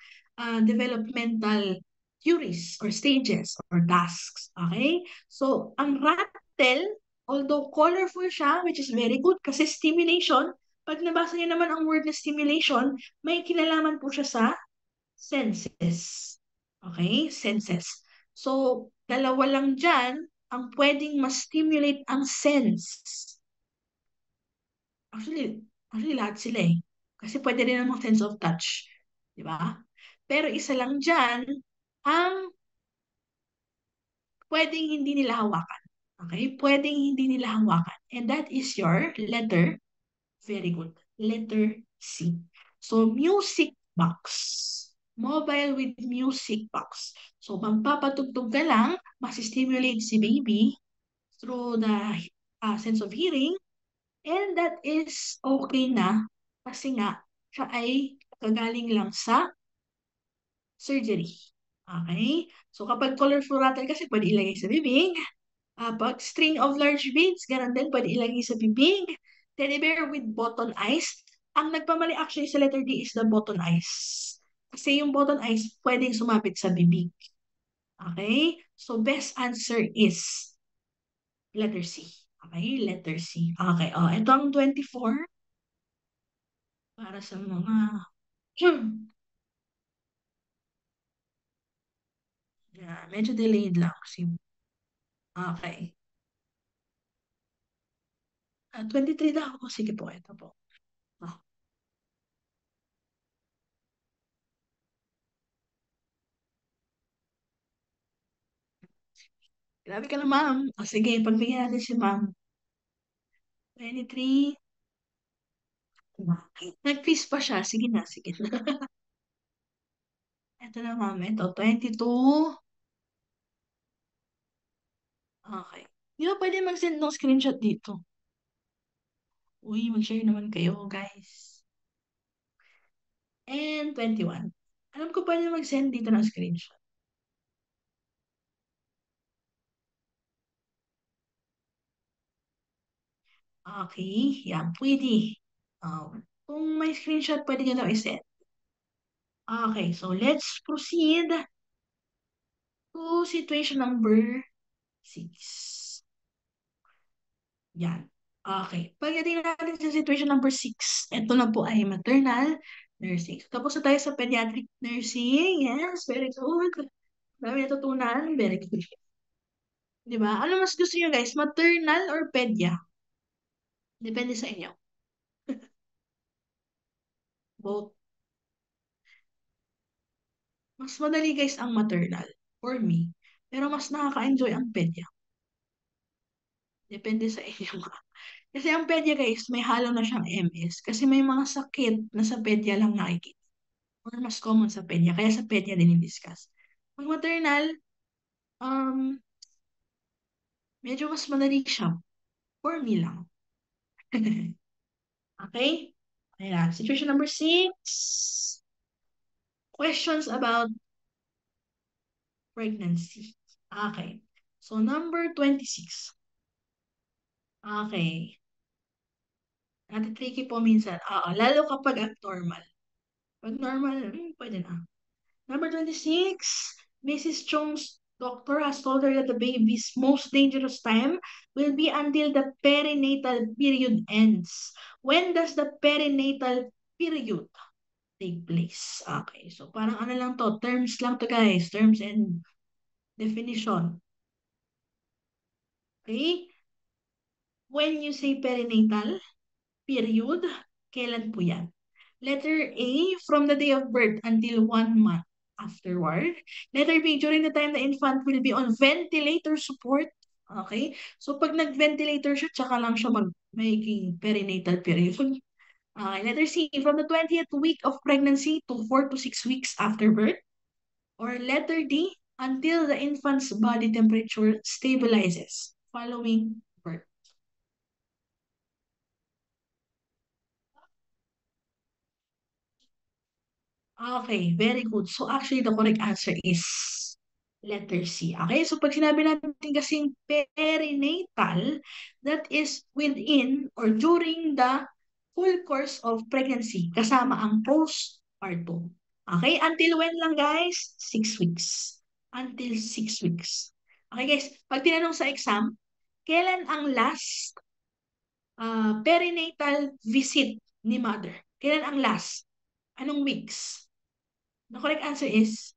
developmental duties or stages or tasks. Okay? So, ang rattle, although colorful siya, which is very good kasi stimulation, pag nabasa niyo naman ang word na stimulation, may kinalaman po siya sa senses. Okay? Senses. So, dalawa lang dyan ang pwedeng ma-stimulate ang sense. Actually, lahat sila eh. Kasi pwede rin namang sense of touch. Di ba? Pero isa lang dyan, ang pwedeng hindi nila hawakan. Okay? Pwedeng hindi nila hawakan. And that is your letter. Very good. Letter C. So, music box. Mobile with music box. So, magpapatugtog ka lang, masistimulate si baby through the sense of hearing. And that is okay na kasi nga siya ay kagaling lang sa surgery. Okay? So kapag colorful rattle kasi pwede ilagay sa bibig. Pag string of large beads, ganun din pwede ilagay sa bibig. Teddy bear with button eyes. Ang nagpamali actually sa letter D is the button eyes. Kasi yung button eyes pwedeng sumapit sa bibig. Okay? So best answer is letter C. Okay? Letter C. Okay. Ito ang 24 para sa mga yeah, medyo delayed lang kasi okay. 23 daw ako. Sige po, ito po. Ah, grabe ka na, ma'am. Sige, pagbigyan natin si ma'am. 23. Nag-quiz pa siya. Sige na, sige na. Ito na, ma'am. Ito, 22. Okay. Di ba pwede mag-send ng screenshot dito? Uy, mag-share naman kayo, guys. And 21. Alam ko pwede mag-send dito ng screenshot. Okay, yan, pwede. Kung may screenshot, pwede nyo daw i-send. Okay, so let's proceed to situation number 6. Yan. Okay. Pagdating natin sa situation number 6, ito na po ay maternal nursing. So, tapos na tayo sa pediatric nursing. Yes, very good. Dami natutunan. Very good. Di ba? Ano mas gusto nyo guys? Maternal or pedia? Depende sa inyo. Both. Mas madali guys ang maternal. For me. Pero mas nakaka-enjoy ang pedia. Depende sa inyo. Kasi ang pedya guys, may halo na siyang MS. Kasi may mga sakit na sa pedya lang nakikita. Or mas common sa pedya. Kaya sa pedya din i-discuss. Pag maternal, um, medyo mas madali siya. For me lang. Okay? Ayan. Situation number 6. Questions about pregnancy. Okay. So, number 26. Okay. Tricky po minsan. Lalo kapag abnormal. Pag normal, pwede na. Number 26, Mrs. Chong's doctor has told her that the baby's most dangerous time will be until the perinatal period ends. When does the perinatal period take place? Okay, so parang ano lang to, terms lang to guys, terms and definition. Okay? When you say perinatal period, kailan po yan? Letter A, from the day of birth until 1 month afterward. Letter B, during the time the infant will be on ventilator support. Okay? So, pag nag-ventilator siya, tsaka lang siya magiging perinatal period. Okay, letter C, from the 20th week of pregnancy to 4 to 6 weeks after birth. Or letter D, until the infant's body temperature stabilizes following birth. Okay, very good. So actually, the correct answer is letter C. Okay, so pag sinabi natin kasing perinatal, that is within or during the full course of pregnancy, kasama ang postpartum. Okay, until when lang guys? 6 weeks. until 6 weeks. Okay guys, pag tinanong sa exam, kailan ang last perinatal visit ni mother? Kailan ang last? Anong weeks? The correct answer is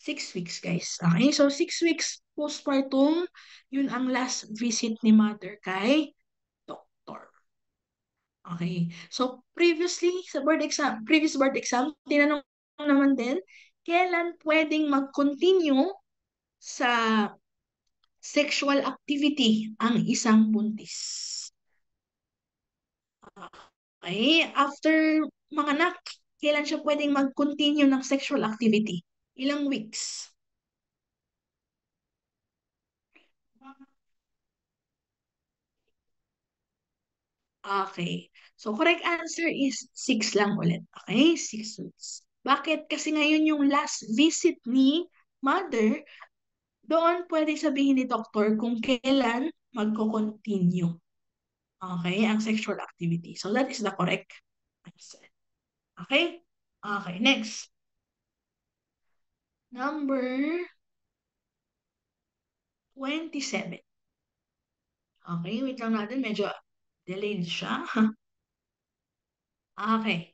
6 weeks, guys. Okay, so 6 weeks postpartum, yun ang last visit ni mother kay doctor. Okay, so previously, sa board exam, previous board exam, tinanong naman din, kailan pwedeng mag-continue sa sexual activity ang isang buntis? Okay, after manganak, kailan siya pwedeng mag-continue ng sexual activity? Ilang weeks? Okay. So, correct answer is 6 lang ulit. Okay? 6 weeks. Bakit? Kasi ngayon yung last visit ni mother, doon pwede sabihin ni doctor kung kailan magko-continue. Okay? Ang sexual activity. So, that is the correct answer. Okay? Okay. Next. Number 27. Okay, wait lang natin. Medyo delayed siya. Okay.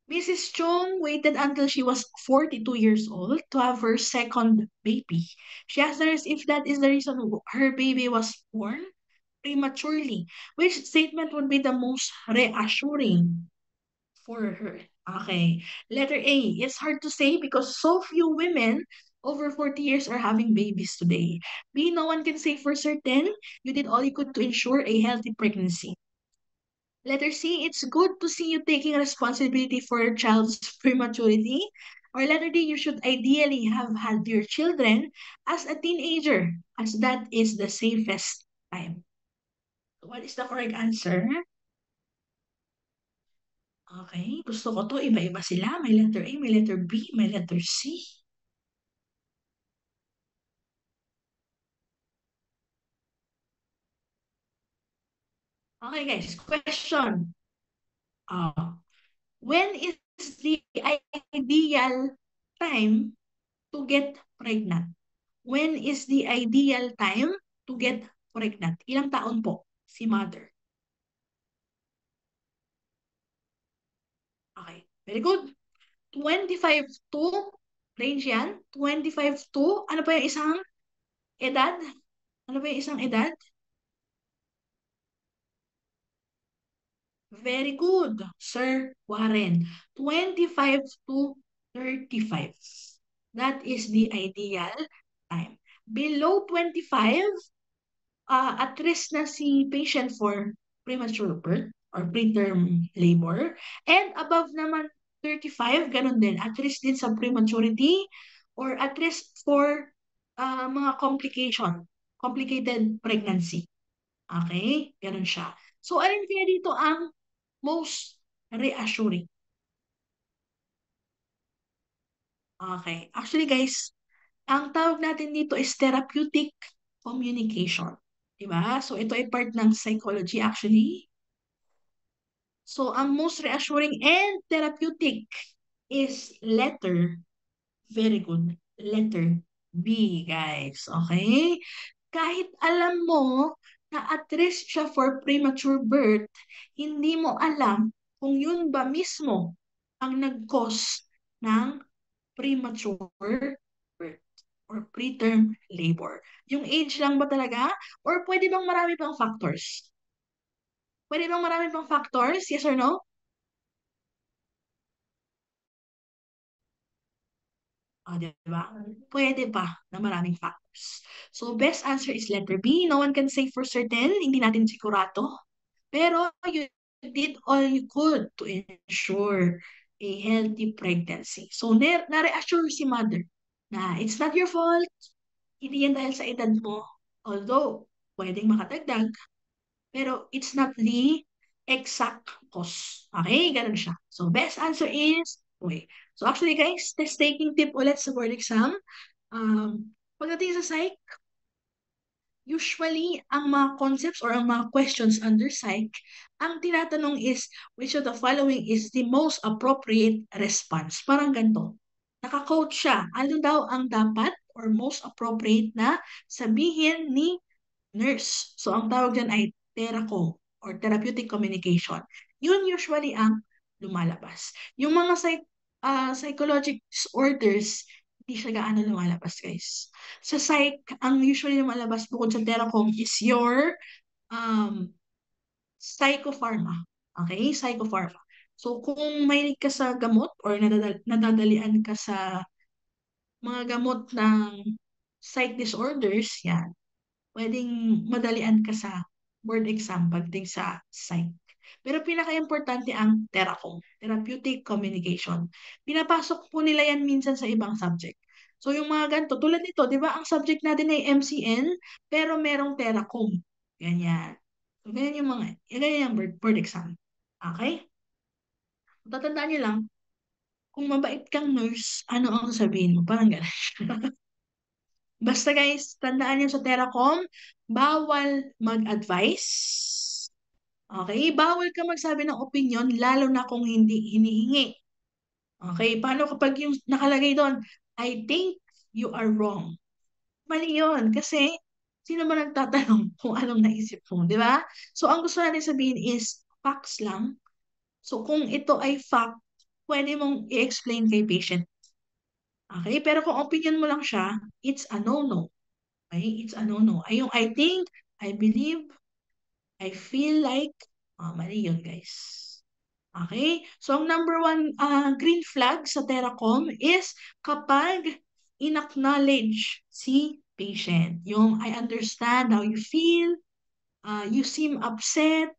Mrs. Chung waited until she was 42 years old to have her second baby. She asked us if that is the reason her baby was born prematurely. Which statement would be the most reassuring for her? Okay. Letter A. It's hard to say because so few women over 40 years are having babies today. B. No one can say for certain you did all you could to ensure a healthy pregnancy. Letter C, it's good to see you taking responsibility for your child's prematurity. Or letter D, you should ideally have had your children as a teenager, as that is the safest time. What is the correct answer? Okay, gusto ko to. Iba-iba sila. May letter A, may letter B, may letter C. Okay guys, question. Uh, when is the ideal time to get pregnant? When is the ideal time to get pregnant? Ilang taon po si mother? Okay, very good. 25 to, range yan. 25 to, ano pa yung isang edad? Ano pa yung isang edad? Very good, Sir Warren. 25 to 35. That is the ideal time. Below 25, at risk na si patient for premature birth or preterm labor. And above naman 35, ganun din, at risk din sa prematurity or at risk for mga complicated pregnancy. Okay? Ganun siya. So, alin kaya dito ang most reassuring? Okay. Actually, guys, ang tawag natin dito is therapeutic communication. Diba? So, ito ay part ng psychology actually. So, ang most reassuring and therapeutic is letter. Very good. Letter B, guys. Okay? Kahit alam mo na at risk siya for premature birth, hindi mo alam kung yun ba mismo ang nag-cause ng premature birth or preterm labor. Yung age lang ba talaga? Or pwede bang marami pang factors? Pwede bang marami pang factors? Yes or no? Di ba? Pwede pa na maraming factors. So, best answer is letter B. No one can say for certain. Hindi natin sigurado. Pero, you did all you could to ensure a healthy pregnancy. So, na-reassure si mother na it's not your fault. Hindi yan dahil sa edad mo. Although, pwedeng makatagdag, pero it's not the exact cause. Okay? Ganun siya. So, best answer is, okay. So, actually guys, test taking tip ulit sa board exam. Pagdating sa psych, usually, ang mga concepts or ang mga questions under psych, ang tinatanong is, which of the following is the most appropriate response? Parang ganito. Naka-quote siya. Ano daw ang dapat or most appropriate na sabihin ni nurse? So, ang tawag dyan ay THERACO or therapeutic communication. Yun usually ang lumalabas. Yung mga psychological disorders, hindi siya gaano lumalabas, guys. Sa psych, ang usually lumalabas bukod sa THERACOM is your um, psychopharma. Okay? Psychopharma. So, kung may ka sa gamot or nadadalian ka sa mga gamot ng psych disorders, yan, pwedeng madalian ka sa board exam pagdating sa psych. Pero pinaka-importante ang THERACOM, Therapeutic Communication. Pinapasok po nila yan minsan sa ibang subject. So yung mga ganito, tulad nito, di ba, ang subject natin ay MCN, pero merong THERACOM. Ganyan. So ganyan yung mga, ganyan yung board exam. Okay? Tatandaan niyo lang, kung mabait kang nurse, ano ang sabihin mo? Parang gano'n. Basta guys, tandaan niyo sa Teracom, bawal mag-advise. Okay? Bawal ka magsabi ng opinion, lalo na kung hindi hinihingi. Okay? Paano kapag yung nakalagay doon, I think you are wrong. Mali yun. Kasi, sino ba nagtatanong kung anong naisip mo, di ba? So, ang gusto natin sabihin is, facts lang. So, kung ito ay fact, pwede mong i-explain kay patient. Okay? Pero kung opinion mo lang siya, it's a no-no. Okay? It's a no-no. Ay yung I think, I believe, I feel like, mali yun, guys. Okay? So, ang number one green flag sa Teracom is kapag in-acknowledge si patient. Yung I understand how you feel, you seem upset,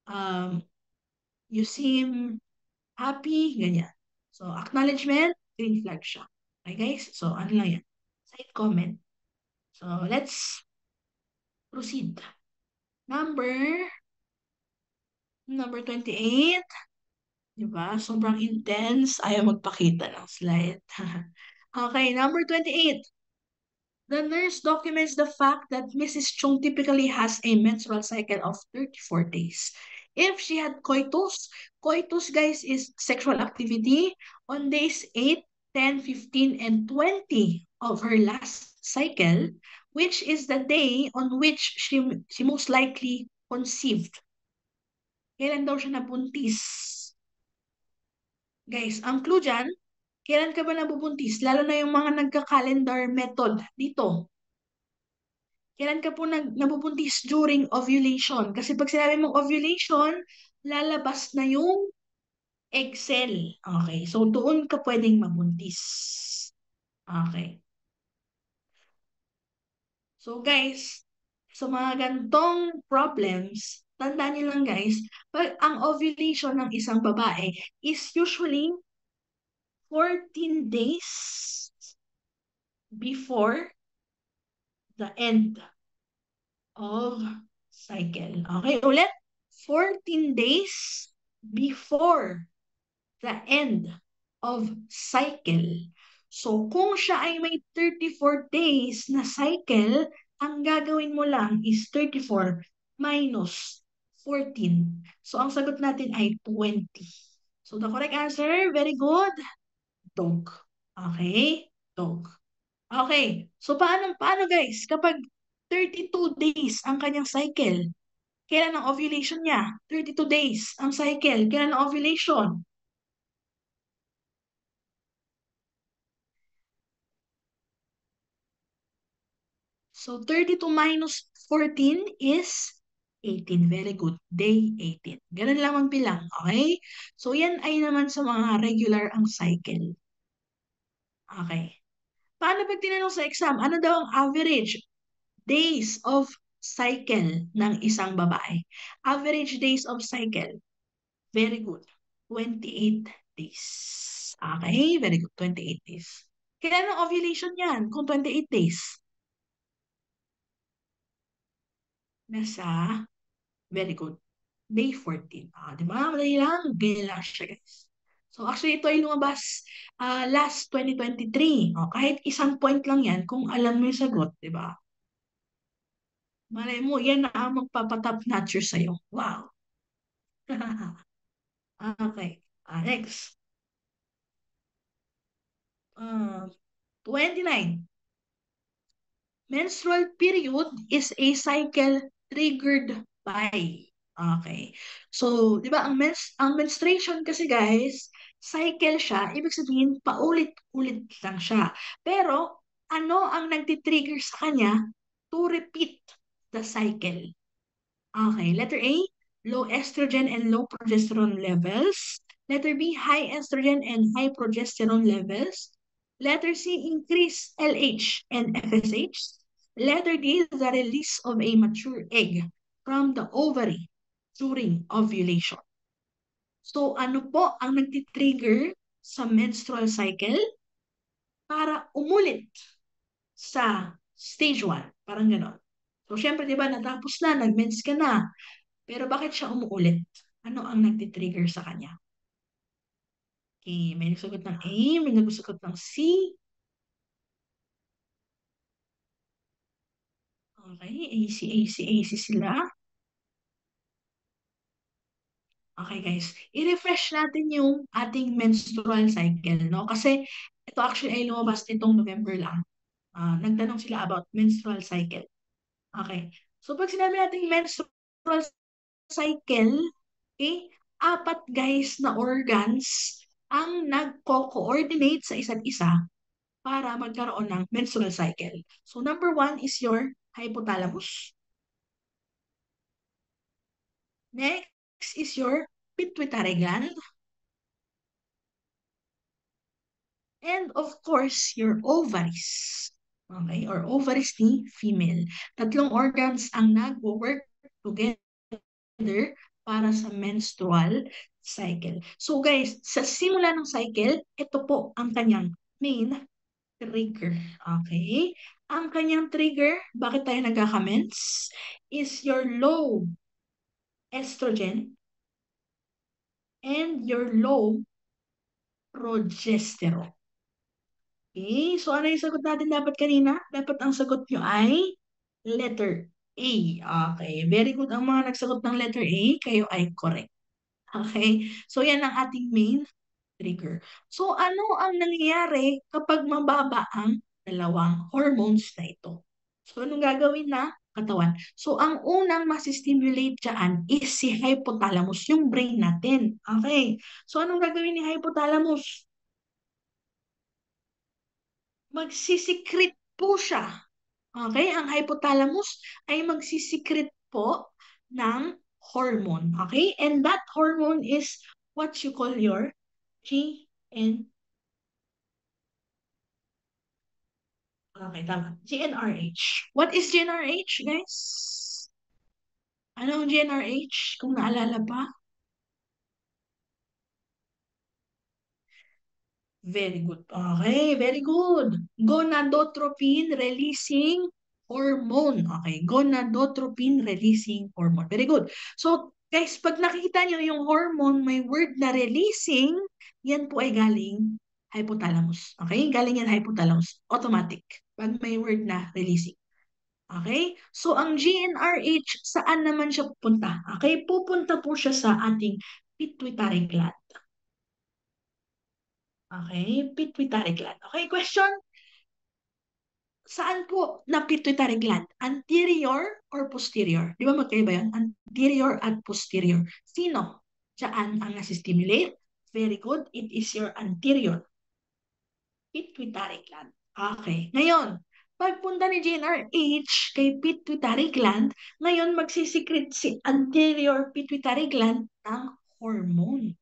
um, you seem happy, ganyan. So, acknowledgement, green flag siya. Okay, guys? So, ano lang yan? Side comment. So, let's proceed. Number 28. Diba? Sobrang intense. Ayaw magpakita ng slide. Okay, number 28. The nurse documents the fact that Mrs. Chung typically has a menstrual cycle of 34 days. If she had coitus guys is sexual activity on days 8, 10, 15, and 20 of her last cycle, which is the day on which she most likely conceived. Kailan daw siya nabuntis? Guys, ang clue dyan, kailan ka ba nabubuntis? Lalo na yung mga nagka-calendar method dito. Kailan ka po nabubuntis during ovulation? Kasi pag sinabi mong ovulation, lalabas na yung egg cell. Okay, so doon ka pwedeng mabuntis. Okay. So guys, sa mga gantong problems, tandaan niyo lang guys, pag ang ovulation ng isang babae is usually 14 days before the end of cycle. Okay, ulit. 14 days before the end of cycle. So, kung siya ay may 34 days na cycle, ang gagawin mo lang is 34 minus 14. So, ang sagot natin ay 20. So, the correct answer, very good, dog. Okay? Dog. Okay. So, paano guys? Kapag 32 days ang kanyang cycle, kailan ang ovulation niya? 32 days ang cycle. Kailan ang ovulation? So, 32 minus 14 is 18. Very good. Day 18. Ganun lang ang bilang. Okay? So, yan ay naman sa mga regular ang cycle. Okay. Paano pag tinanong sa exam, ano daw ang average days of cycle ng isang babae? Average days of cycle. Very good. 28 days. Okay? Very good. 28 days. Kailan ang ovulation yan kung 28 days? Nasa, very good, day 14. Di ba? Madali lang. Ganyan lang siya, guys. So, actually, ito ay lumabas last 2023. Kahit isang point lang yan, kung alam mo yung sagot, di ba? Malay mo, yan na ang magpapatop notcher sa'yo. Wow. Okay. Next. Uh, 29. Menstrual period is a cycle triggered by. Okay. So, di ba, ang menstruation kasi guys, cycle siya, ibig sabihin, paulit-ulit lang siya. Pero, ano ang nagtitrigger sa kanya to repeat the cycle? Okay, letter A, low estrogen and low progesterone levels. Letter B, high estrogen and high progesterone levels. Letter C, increased LH and FSH. Letter D, the release of a mature egg from the ovary during ovulation. So, ano po ang nagtitrigger sa menstrual cycle para umulit sa stage 1? Parang gano'n. So, syempre, di ba, natapos na, nag-mens ka na. Pero bakit siya umuulit? Ano ang nagtitrigger sa kanya? Okay, may nagsagot ng A, may nagsagot ng C. Okay, AC, AC, AC sila. Okay guys, i-refresh natin yung ating menstrual cycle, no? Kasi ito actually ay lumabas nitong November lang. Nagtanong sila about menstrual cycle. Okay. So pag sinabi natin menstrual cycle, okay, apat guys na organs ang nagko-coordinate sa isa't isa para magkaroon ng menstrual cycle. So number 1 is your hypothalamus. Next is your pituitary gland. And of course, your ovaries. Okay? Or ovaries ni female. Tatlong organs ang nag-work together para sa menstrual cycle. So guys, sa simula ng cycle, ito po ang kanyang main trigger. Okay? Ang kanyang trigger, bakit tayo nagkakamens, is your low estrogen and your low progesterone. Okay, so ano yung sagot natin dapat kanina? Dapat ang sagot nyo ay letter A. Okay, very good. Ang mga nagsagot ng letter A, kayo ay correct. Okay, so yan ang ating main trigger. So ano ang nangyayari kapag mababa ang dalawang hormones na ito? So anong gagawin na katawan? So ang unang masistimulate dyan is si hypothalamus, yung brain natin. Okay, so anong gagawin ni hypothalamus? Magsisikret po siya. Okay? Ang hypothalamus ay magsisikret po ng hormone. Okay? And that hormone is what you call your GN. Okay, tama. GnRH. What is GnRH, guys? Ano ang GnRH? Kung naalala pa? Very good. Okay, very good. Gonadotropin releasing hormone. Okay, gonadotropin releasing hormone. Very good. So, guys, pag nakikita nyo yung hormone, may word na releasing, yan po ay galing hypothalamus. Okay, galing yan hypothalamus. Automatic. Pag may word na releasing. Okay? So, ang GnRH, saan naman siya pupunta? Okay? Pupunta po siya sa ating pituitary gland. Okay, pituitary gland. Okay, question? Saan po na pituitary gland? Anterior or posterior? Di ba magkaiba yan? Anterior at posterior. Sino? Diyan ang nasi-stimulate? Very good. It is your anterior pituitary gland. Okay. Ngayon, pagpunta ni GnRH kay pituitary gland, ngayon magsisikret si anterior pituitary gland ng hormone.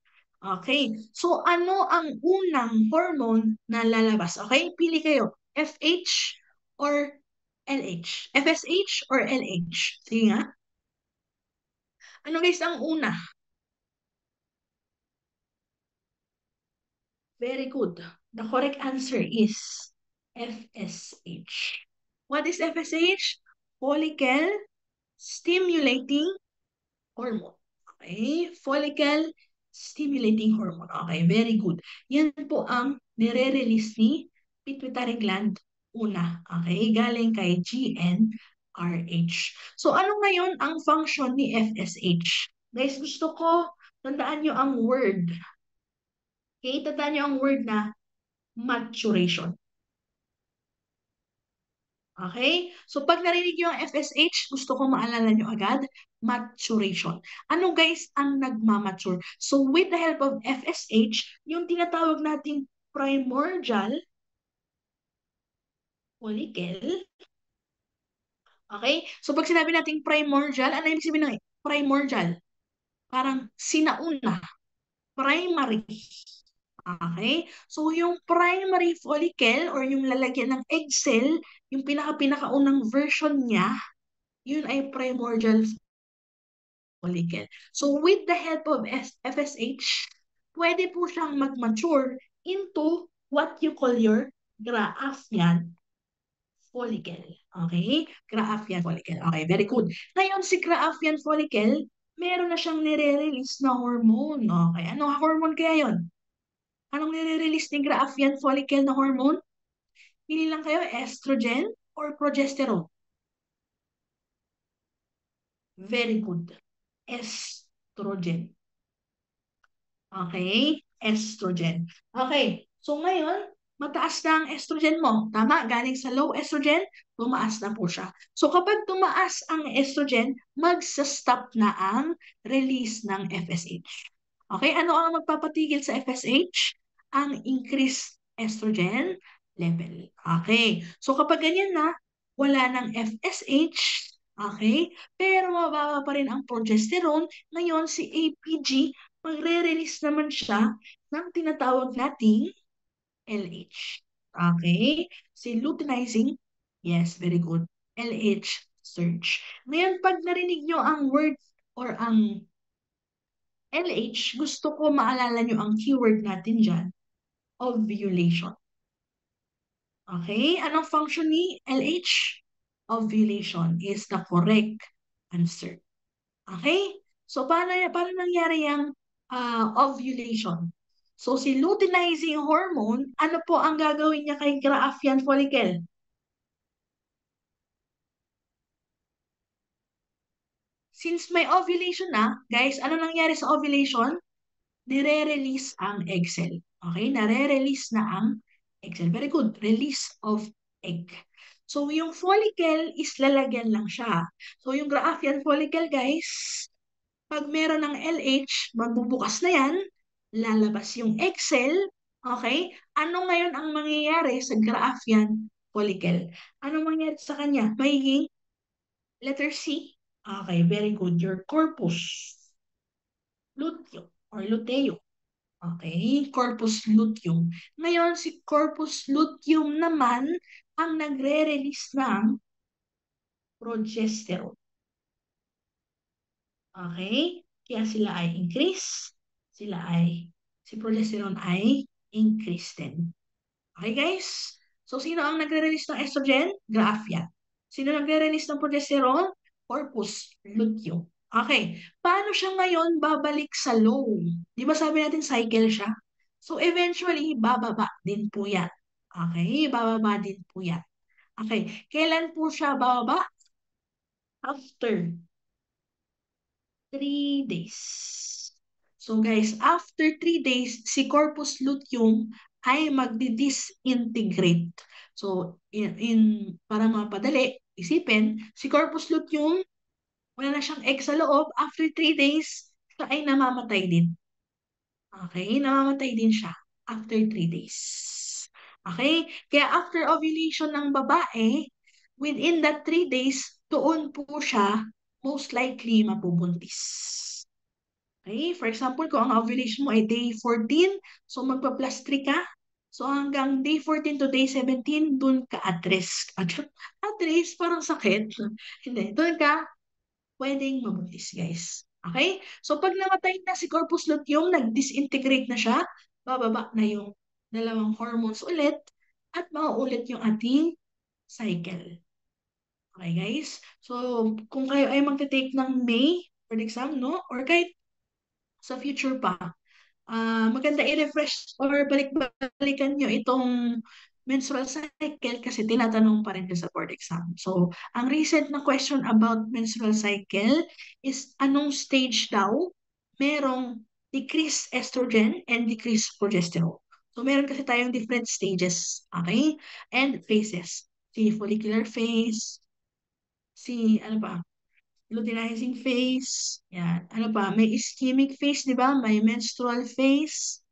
Okay. So, ano ang unang hormone na lalabas? Okay? Pili kayo. FH or LH? FSH or LH? Sige nga. Ano guys ang una? Very good. The correct answer is FSH. What is FSH? Follicle stimulating hormone. Okay? Follicle stimulating hormone. Okay, very good. Yan po ang nire-release ni pituitary gland una. Okay, galing kay GnRH. So, ano ngayon ang function ni FSH? Guys, gusto ko tandaan nyo ang word. Okay, tandaan nyo ang word na Maturation. Okay? So pag narinig nyo ang FSH, gusto ko maalala nyo agad, maturation. Ano guys ang nagmamature? So with the help of FSH, yung tinatawag nating primordial follicle, okay? So pag sinabi nating primordial, ano yung sabihin ng primordial? Parang sinauna, primary. Okay? So, yung primary follicle or yung lalagyan ng egg cell, yung pinaka-pinakaunang version niya, yun ay primordial follicle. So, with the help of FSH, pwede po siyang mag-mature into what you call your Graafian follicle. Okay? Graafian follicle. Okay, very good. Ngayon, si Graafian follicle, meron na siyang nire-release na hormone. Okay, ano hormone kaya yun? Anong nire-release ni Graafian follicle na hormone? Pili lang kayo, estrogen or progesterone? Very good. Estrogen. Okay? Estrogen. Okay. So ngayon, mataas na ang estrogen mo. Tama? Galing sa low estrogen, tumaas na po siya. So kapag tumaas ang estrogen, magsa-stop na ang release ng FSH. Okay? Ano ang magpapatigil sa FSH? Ang increased estrogen level. Okay. So kapag ganyan na, wala ng FSH, okay? Pero mababa pa rin ang progesterone. Ngayon, si APG, magre-release naman siya ng tinatawag nating LH. Okay? Si luteinizing, yes, very good. LH surge. Ngayon, pag narinig nyo ang word or ang LH, gusto ko maalala nyo ang keyword natin dyan, ovulation. Okay? Anong function ni LH? Ovulation is the correct answer. Okay? So, paano nangyari yung ovulation? So, si luteinizing hormone, ano po ang gagawin niya kay Graafian follicle? Since may ovulation na, guys, ano nangyari sa ovulation? Nire-release ang egg cell. Okay? Nare-release na ang egg cell. Very good. Release of egg. So, yung follicle is lalagyan lang siya. So, yung Graafian follicle, guys, pag meron ng LH, magbubukas na yan, lalabas yung egg cell, okay? Ano ngayon ang mangyayari sa Graafian follicle? Ano mangyayari sa kanya? Magiging letter C. Okay, very good. Your corpus luteum or luteum. Okay, corpus luteum. Ngayon, si corpus luteum naman ang nagre-release ng progesterone. Okay? Kaya sila ay increase, si progesterone ay increase din. Okay guys? So, sino ang nagre-release ng estrogen? Graphia. Sino nagre-release ng progesterone? Corpus luteum. Okay. Paano siya ngayon babalik sa low? Di ba sabi natin cycle siya? So, eventually, bababa din po yan. Okay? Bababa din po yan. Okay. Kailan po siya bababa? After 3 days. So guys, after 3 days, si corpus luteum ay magdi-disintegrate. So, para mapadali, isipin, si corpus luteum, wala na siyang egg sa loob. After 3 days, siya ay namamatay din. Okay? Namamatay din siya after 3 days. Okay? Kaya after ovulation ng babae, within that 3 days, doon po siya most likely mabubuntis. Okay? For example, kung ang ovulation mo ay day 14, so magpa-plus 3 ka. So hanggang day 14 to day 17, dun ka at risk. At risk, parang sakit. Hindi, dun ka pwedeng mabuntis, guys. Okay? So pag namatay na si corpus luteum, nag-disintegrate na siya, bababa na yung dalawang hormones ulit at mauulit yung ating cycle. Okay, guys? So, kung kayo ay magte-take ng May for the exam, no? Or kahit sa future pa, maganda i-refresh or balik-balikan nyo itong menstrual cycle kasi tinatanong pa rin sa board exam. So, ang recent na question about menstrual cycle is anong stage daw merong decreased estrogen and decreased progesterone. So, meron kasi tayong different stages, okay? And phases. Si follicular phase, si, ano pa, luteinizing phase, yan. Ano pa, may ischemic phase, di ba? May menstrual phase,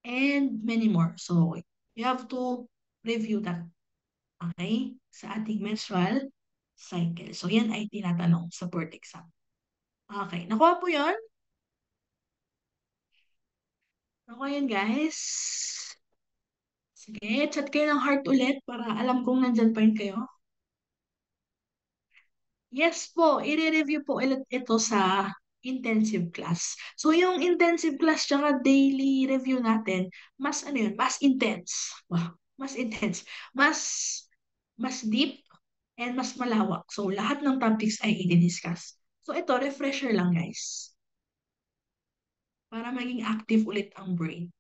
and many more. So, you have to review that, okay? Sa ating menstrual cycle. So, yan ay tinatanong sa board exam. Okay, nakuha po yun? Nakuha yun, guys? Sige, chat kayo ng heart ulit para alam kong nandyan pa rin kayo. Yes po, i-review po ulit ito sa intensive class. So, yung intensive class tsaka daily review natin, mas ano yun, mas intense. Wow, mas intense. Mas, mas deep and mas malawak. So, lahat ng topics ay i-discuss. So, ito, refresher lang guys. Para maging active ulit ang brain.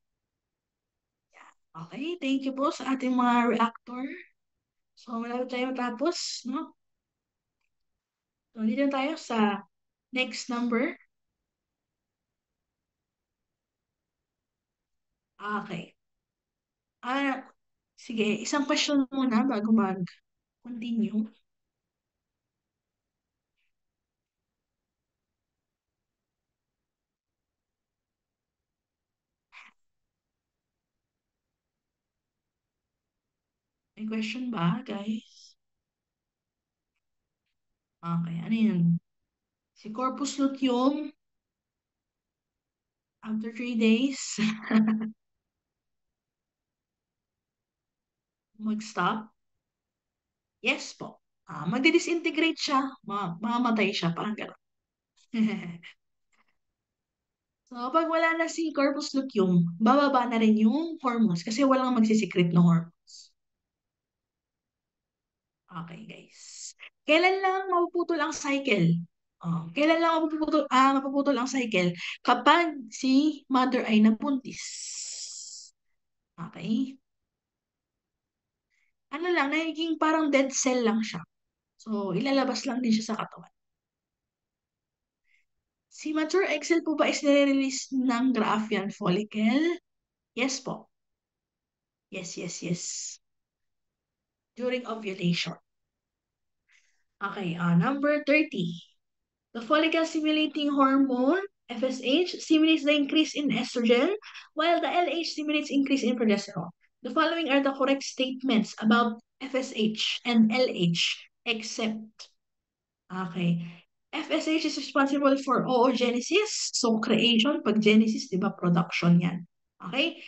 Okay, thank you po sa ating mga reactor. So, wala tayo tapos, no? So, dito tayo sa next number. Okay. Ah, sige, isang question muna bago mag-continue. May question ba, guys? Okay, ano yun? Si corpus luteum, after 3 days, mag-stop? Yes po. Magdi-disintegrate siya, mamamatay siya, parang gano'n. So, pag wala na si corpus luteum, bababa na rin yung hormones kasi walang magsisikret ng hormones. Okay, guys. Kailan lang mapuputol ang cycle? Kailan lang mapuputol ang cycle? Kapag si mother ay nabuntis. Okay? Ano lang, nagiging parang dead cell lang siya. So, ilalabas lang din siya sa katawan. Si mature egg cell po ba is nire-release ng Graafian follicle? Yes po. Yes, yes, yes. During ovulation. Okay, number 30. The follicle-stimulating hormone, FSH, stimulates the increase in estrogen, while the LH stimulates increase in progesterone. The following are the correct statements about FSH and LH, except, okay, FSH is responsible for oogenesis, so creation, pag genesis, di ba, production yan. Okay?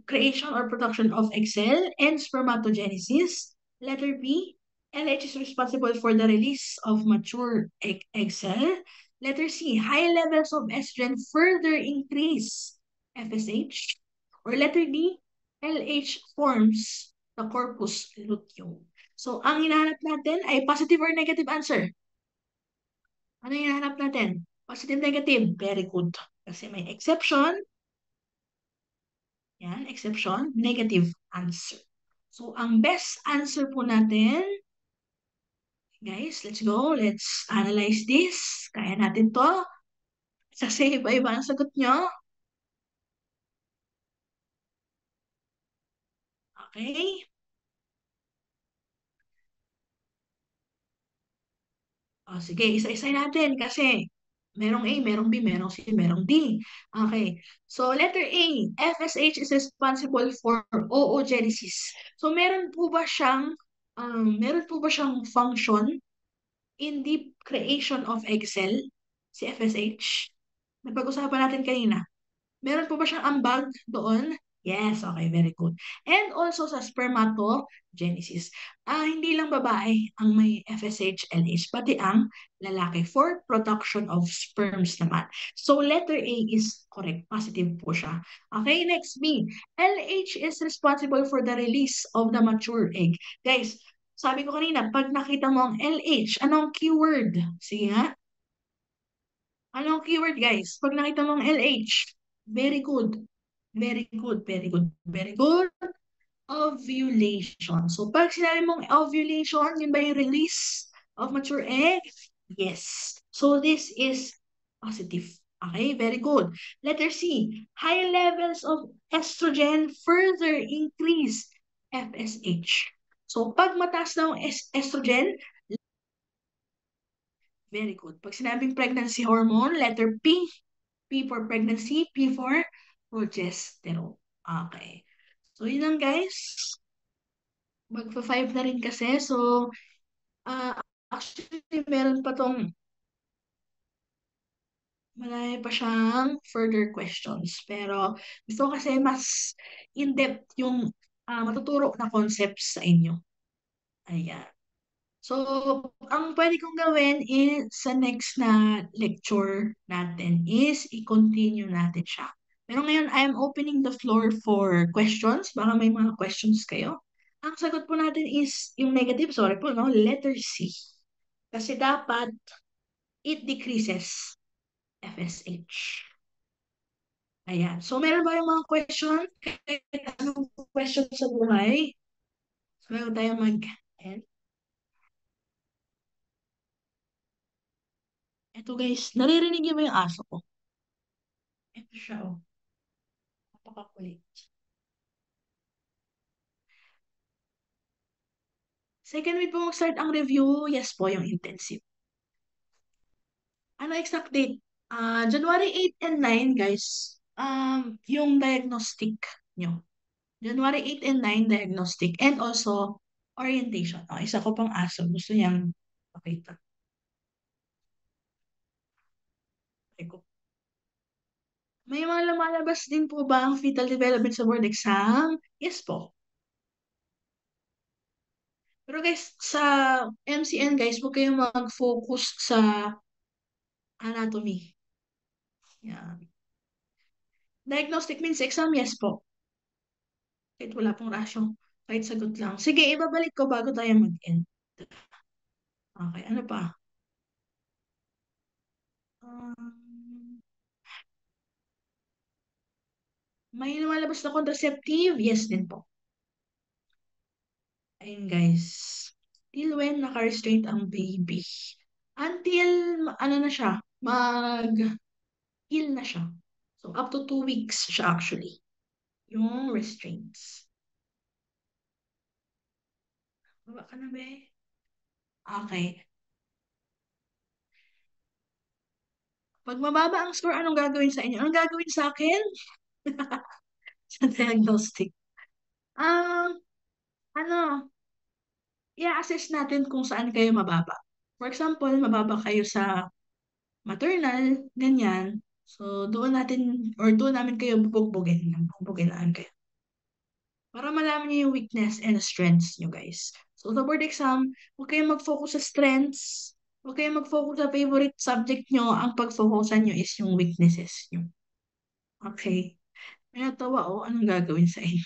Creation or production of egg cell and spermatogenesis. Letter B, LH is responsible for the release of mature egg cell. Letter C, high levels of estrogen further increase FSH. Or letter D, LH forms the corpus luteum. So, ang hinahanap natin ay positive or negative answer. Ano yung hinahanap natin? Positive, negative. Very good. Kasi may exception. Yan, exception, negative answer. So, ang best answer po natin, guys, let's go. Let's analyze this. Kaya natin to. Kasi iba-iba ang sagot nyo. Okay? O, sige, isa-isa natin kasi merong A, merong B, merong C, merong D. Okay. So, letter A, FSH is responsible for oogenesis. So, meron po ba siyang function in the creation of egg cell, si FSH? Napag-usapan natin kanina. Meron po ba siyang ambag doon? Yes, okay, very good. And also sa spermatogenesis. Hindi lang babae ang may FSH, LH, pati ang lalaki for production of sperms naman. So letter A is correct. Positive po siya. Okay, next B. LH is responsible for the release of the mature egg. Guys, sabi ko kanina, pag nakita mo ang LH, anong keyword? Sige nga. Anong keyword, guys? Pag nakita mo ang LH, very good. Very good, very good, very good. Ovulation. So, pag sinabi mong ovulation, yun ba yung release of mature egg? Yes. So, this is positive Okay, very good. Letter C, high levels of estrogen further increase FSH. So, pag mataas na ang estrogen, very good. Pag sinabing pregnancy hormone, letter P, P for pregnancy, P for progesterone. Okay. So, yun lang guys. Magpa-5 na rin kasi. So, uh, actually, meron pa tong marami pa siyang further questions. Pero gusto ko kasi mas in-depth yung matuturo na concepts sa inyo. Ayan. So, ang pwede kong gawin is sa next na lecture natin is i-continue natin siya. Pero ngayon, I am opening the floor for questions. Baka may mga questions kayo. Ang sagot po natin is yung negative, sorry po, no? Letter C. Kasi dapat it decreases FSH. Ayan. So, meron ba yung mga question? Kahit anong question sa buhay? So, meron tayong Ayan. Ito guys, naririnig niyo ba yung aso ko? Ito siya, oh. Napakakulit. Second week po mag-start ang review. Yes po, yung intensive. Ano exact date? January 8 and 9, guys. Yung diagnostic nyo. January 8 and 9, diagnostic. And also, orientation. Oh, isa ko pang aso. Gusto niyang pakita. Okay ko. May mga lumalabas din po ba ang fetal development sa board exam? Yes po. Pero guys, sa MCN guys, huwag kayong mag-focus sa anatomy. Yan. Diagnostic means exam, yes po. Kahit wala pong rasyo. Kahit sagot lang. Sige, ibabalik ko bago tayo mag-end. Okay, ano pa? Um, may lumalabas na contraceptive? Yes din po. Ayun guys. Till when naka-restraint ang baby? Until, ano na siya, mag-heal na siya. So, up to 2 weeks siya actually. Yung restraints. Baba ka na, be. Okay. Pag mababa ang score, anong gagawin sa inyo? Anong gagawin sa akin? Sa diagnostic. Um, ano, i-assess natin kung saan kayo mababa. For example, mababa kayo sa maternal, ganyan. So, doon natin, or doon namin kayo bubugbugin. Bubugin kayo. Para malaman niyo yung weakness and strengths nyo, guys. So, sa board exam, huwag kayong mag-focus sa strengths. Huwag kayong mag-focus sa favorite subject nyo. Ang pag-focusan nyo is yung weaknesses nyo. Okay. May natawa, oh. Anong gagawin sa inyo?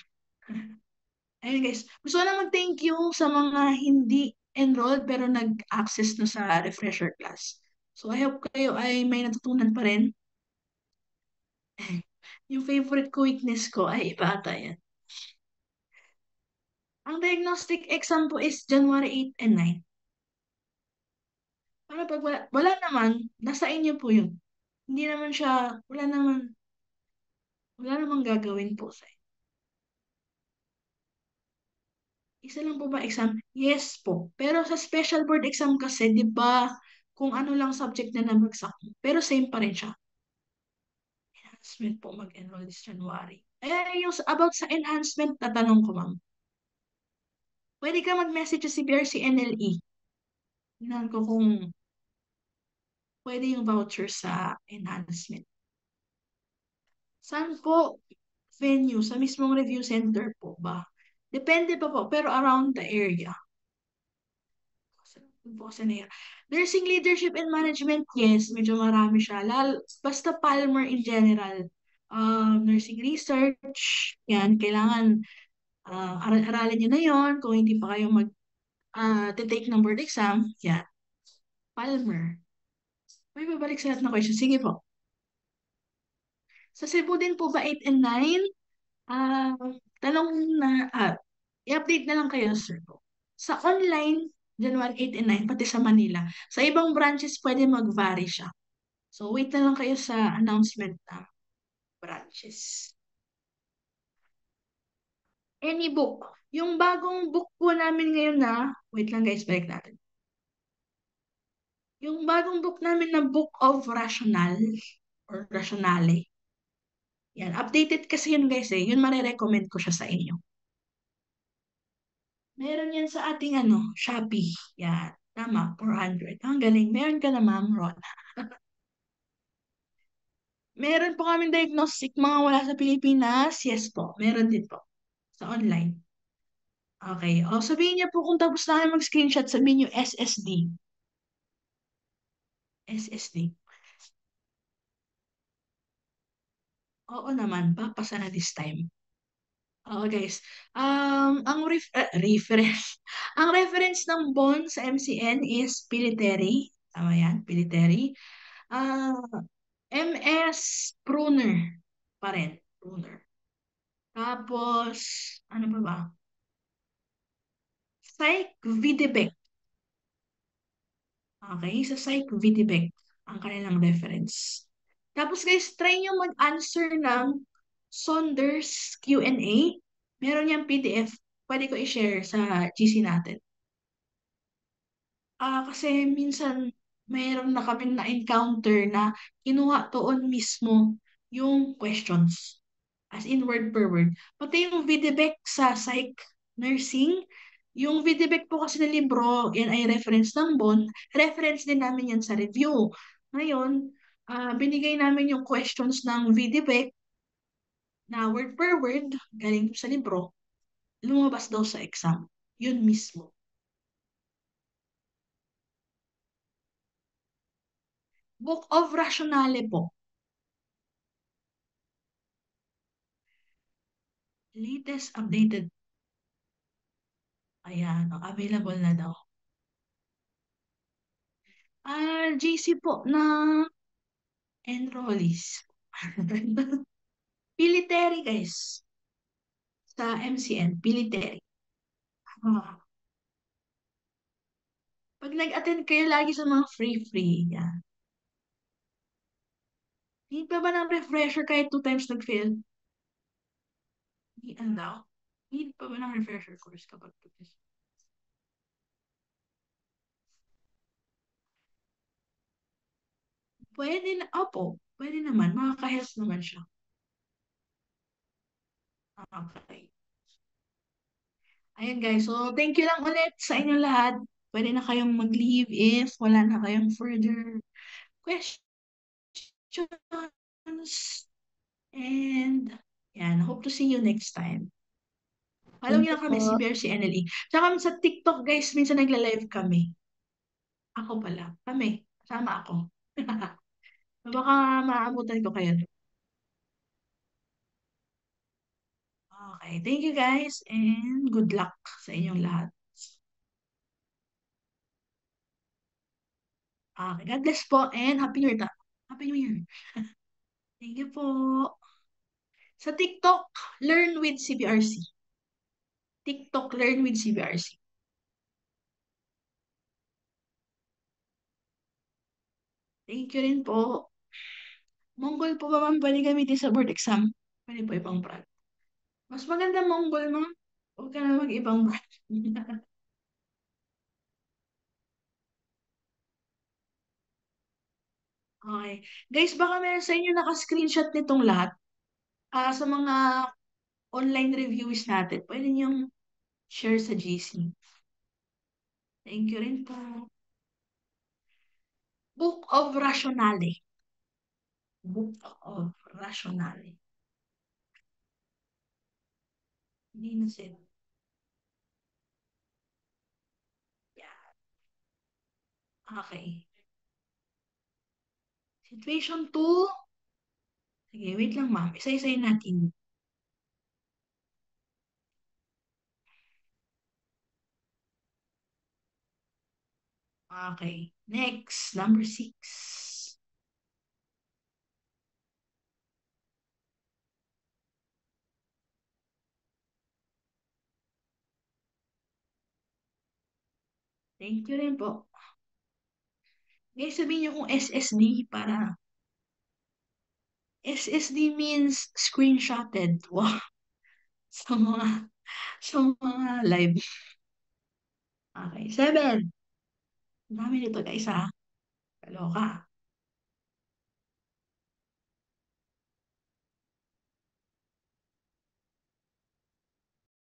Ayun, guys. Gusto ko na mag-thank you sa mga hindi enrolled pero nag-access na sa refresher class. So, I hope kayo ay may natutunan pa rin. Yung favorite ko weakness ko ay iba ata yan. Ang diagnostic exam po is January 8 and 9. Para pag wala naman, nasa inyo po yun. Hindi naman siya, wala namang gagawin po sa inyo. Isa lang po ba exam? Yes po. Pero sa special board exam kasi, di ba, kung ano lang subject na nabagsak mo. Pero same pa rin siya. Enhancement po mag-enroll this January. Yung about sa enhancement, tatanong ko, ma'am. Pwede ka mag-message sa CBRC NLE. Tingnan ko kung pwede yung voucher sa enhancement. Saan po venue? Sa mismong review center po ba? Depende pa po, pero around the area. Nursing leadership and management, yes, medyo marami siya. Basta Palmer in general. Nursing research, yan, kailangan aralin nyo na yon. Kung hindi pa kayo take ng board exam, yan. Palmer. May babalik sa lahat ng question. Sige po. Sa Cebu din po ba 8 and 9? Ah, tanong na, i-update na lang kayo, sir. Sa online, January 8 and 9, pati sa Manila. Sa ibang branches, pwede mag-vary siya. So, wait na lang kayo sa announcement na branches. Any book. Yung bagong book po namin ngayon na, wait lang guys, balik natin. Yung bagong book namin na Book of Rational or Rationale. Yan, updated kasi yun guys eh. Yun marirecommend ko siya sa inyo. Meron yan sa ating Shopee. Yan, tama, 400. Ang galing. Meron ka na ma'am, Ron. Meron po kaming diagnostic mga wala sa Pilipinas. Yes po, meron din po. Sa online. Okay. O, sabihin niyo po kung tapos na kayo mag-screenshot, sabihin niyo SSD. SSD. Oo naman, papasa na this time. Oo guys. Reference. Ang reference ng bond sa MCN is Piliteri. Tama yan, Piliteri. Ah, MS Pruner pa rin. Pruner. Tapos, ano pa ba? Psych Videbek. Okay, sa Psych Videbek ang kanilang reference. Tapos guys, try nyo mag-answer ng Saunders Q&A. Meron yung PDF. Pwede ko i-share sa GC natin. Kasi minsan mayroon na kaming na-encounter na kinuha doon mismo yung questions. As in word per word. Pati yung Videbek sa psych nursing, yung Videbek po kasi na libro, yan ay reference ng bond, reference din namin yan sa review. Ngayon, binigay namin yung questions ng Videbek na word per word, galing sa libro, lumabas daw sa exam. Yun mismo. Book of Rationale po. Latest updated. Ayan, available na daw. GC po na enrollees. Military guys. Sa MCN, military. Ah, Pag nag-attend kayo lagi sa mga free-free, yan. Need pa ba ng refresher kahit 2 times nag-fail? Hindi, ano daw? Need pa ba ng refresher course kapag 2 times? Pwede na, opo, pwede naman. Makaka-help naman siya. Okay. Ayun guys, so thank you lang ulit sa inyo lahat. Pwede na kayong mag-leave if wala na kayong further questions. And yan, hope to see you next time. Follow Thank niyo you lang kami, po. CBRC NLE. Tsaka sa TikTok guys, minsan nagla-live kami. Ako pala, kami, kasama ako. Baka maabutan ko kayo. Okay, thank you guys and good luck sa inyong lahat. Okay, God bless po and Happy New Year. Happy New Year. Thank you po. Sa TikTok, Learn with CBRC. TikTok, Learn with CBRC. Thank you rin po. Mongol po ba ma'am pwede gamitin sa board exam? Pwede po ibang brand. Mas maganda Mongol ma'am. Huwag ka na mag-ibang brand. Okay. Guys, baka meron sa inyo naka-screenshot nitong lahat. Sa mga online reviews natin, pwede niyong share sa GC. Thank you rin po. Book of Rationale. Book of Rationale. Hindi na sila. Yeah. Okay. Situation 2. Sige, wait lang ma'am. Isa-isayin natin. Okay. Next, number 6. Thank you rin po. Guys, sabihin niyo kung SSD para SSD means screenshotted. Wow. Sa mga, sa mga live. Okay, 7. Ang dami nito guys ha. Kaloka.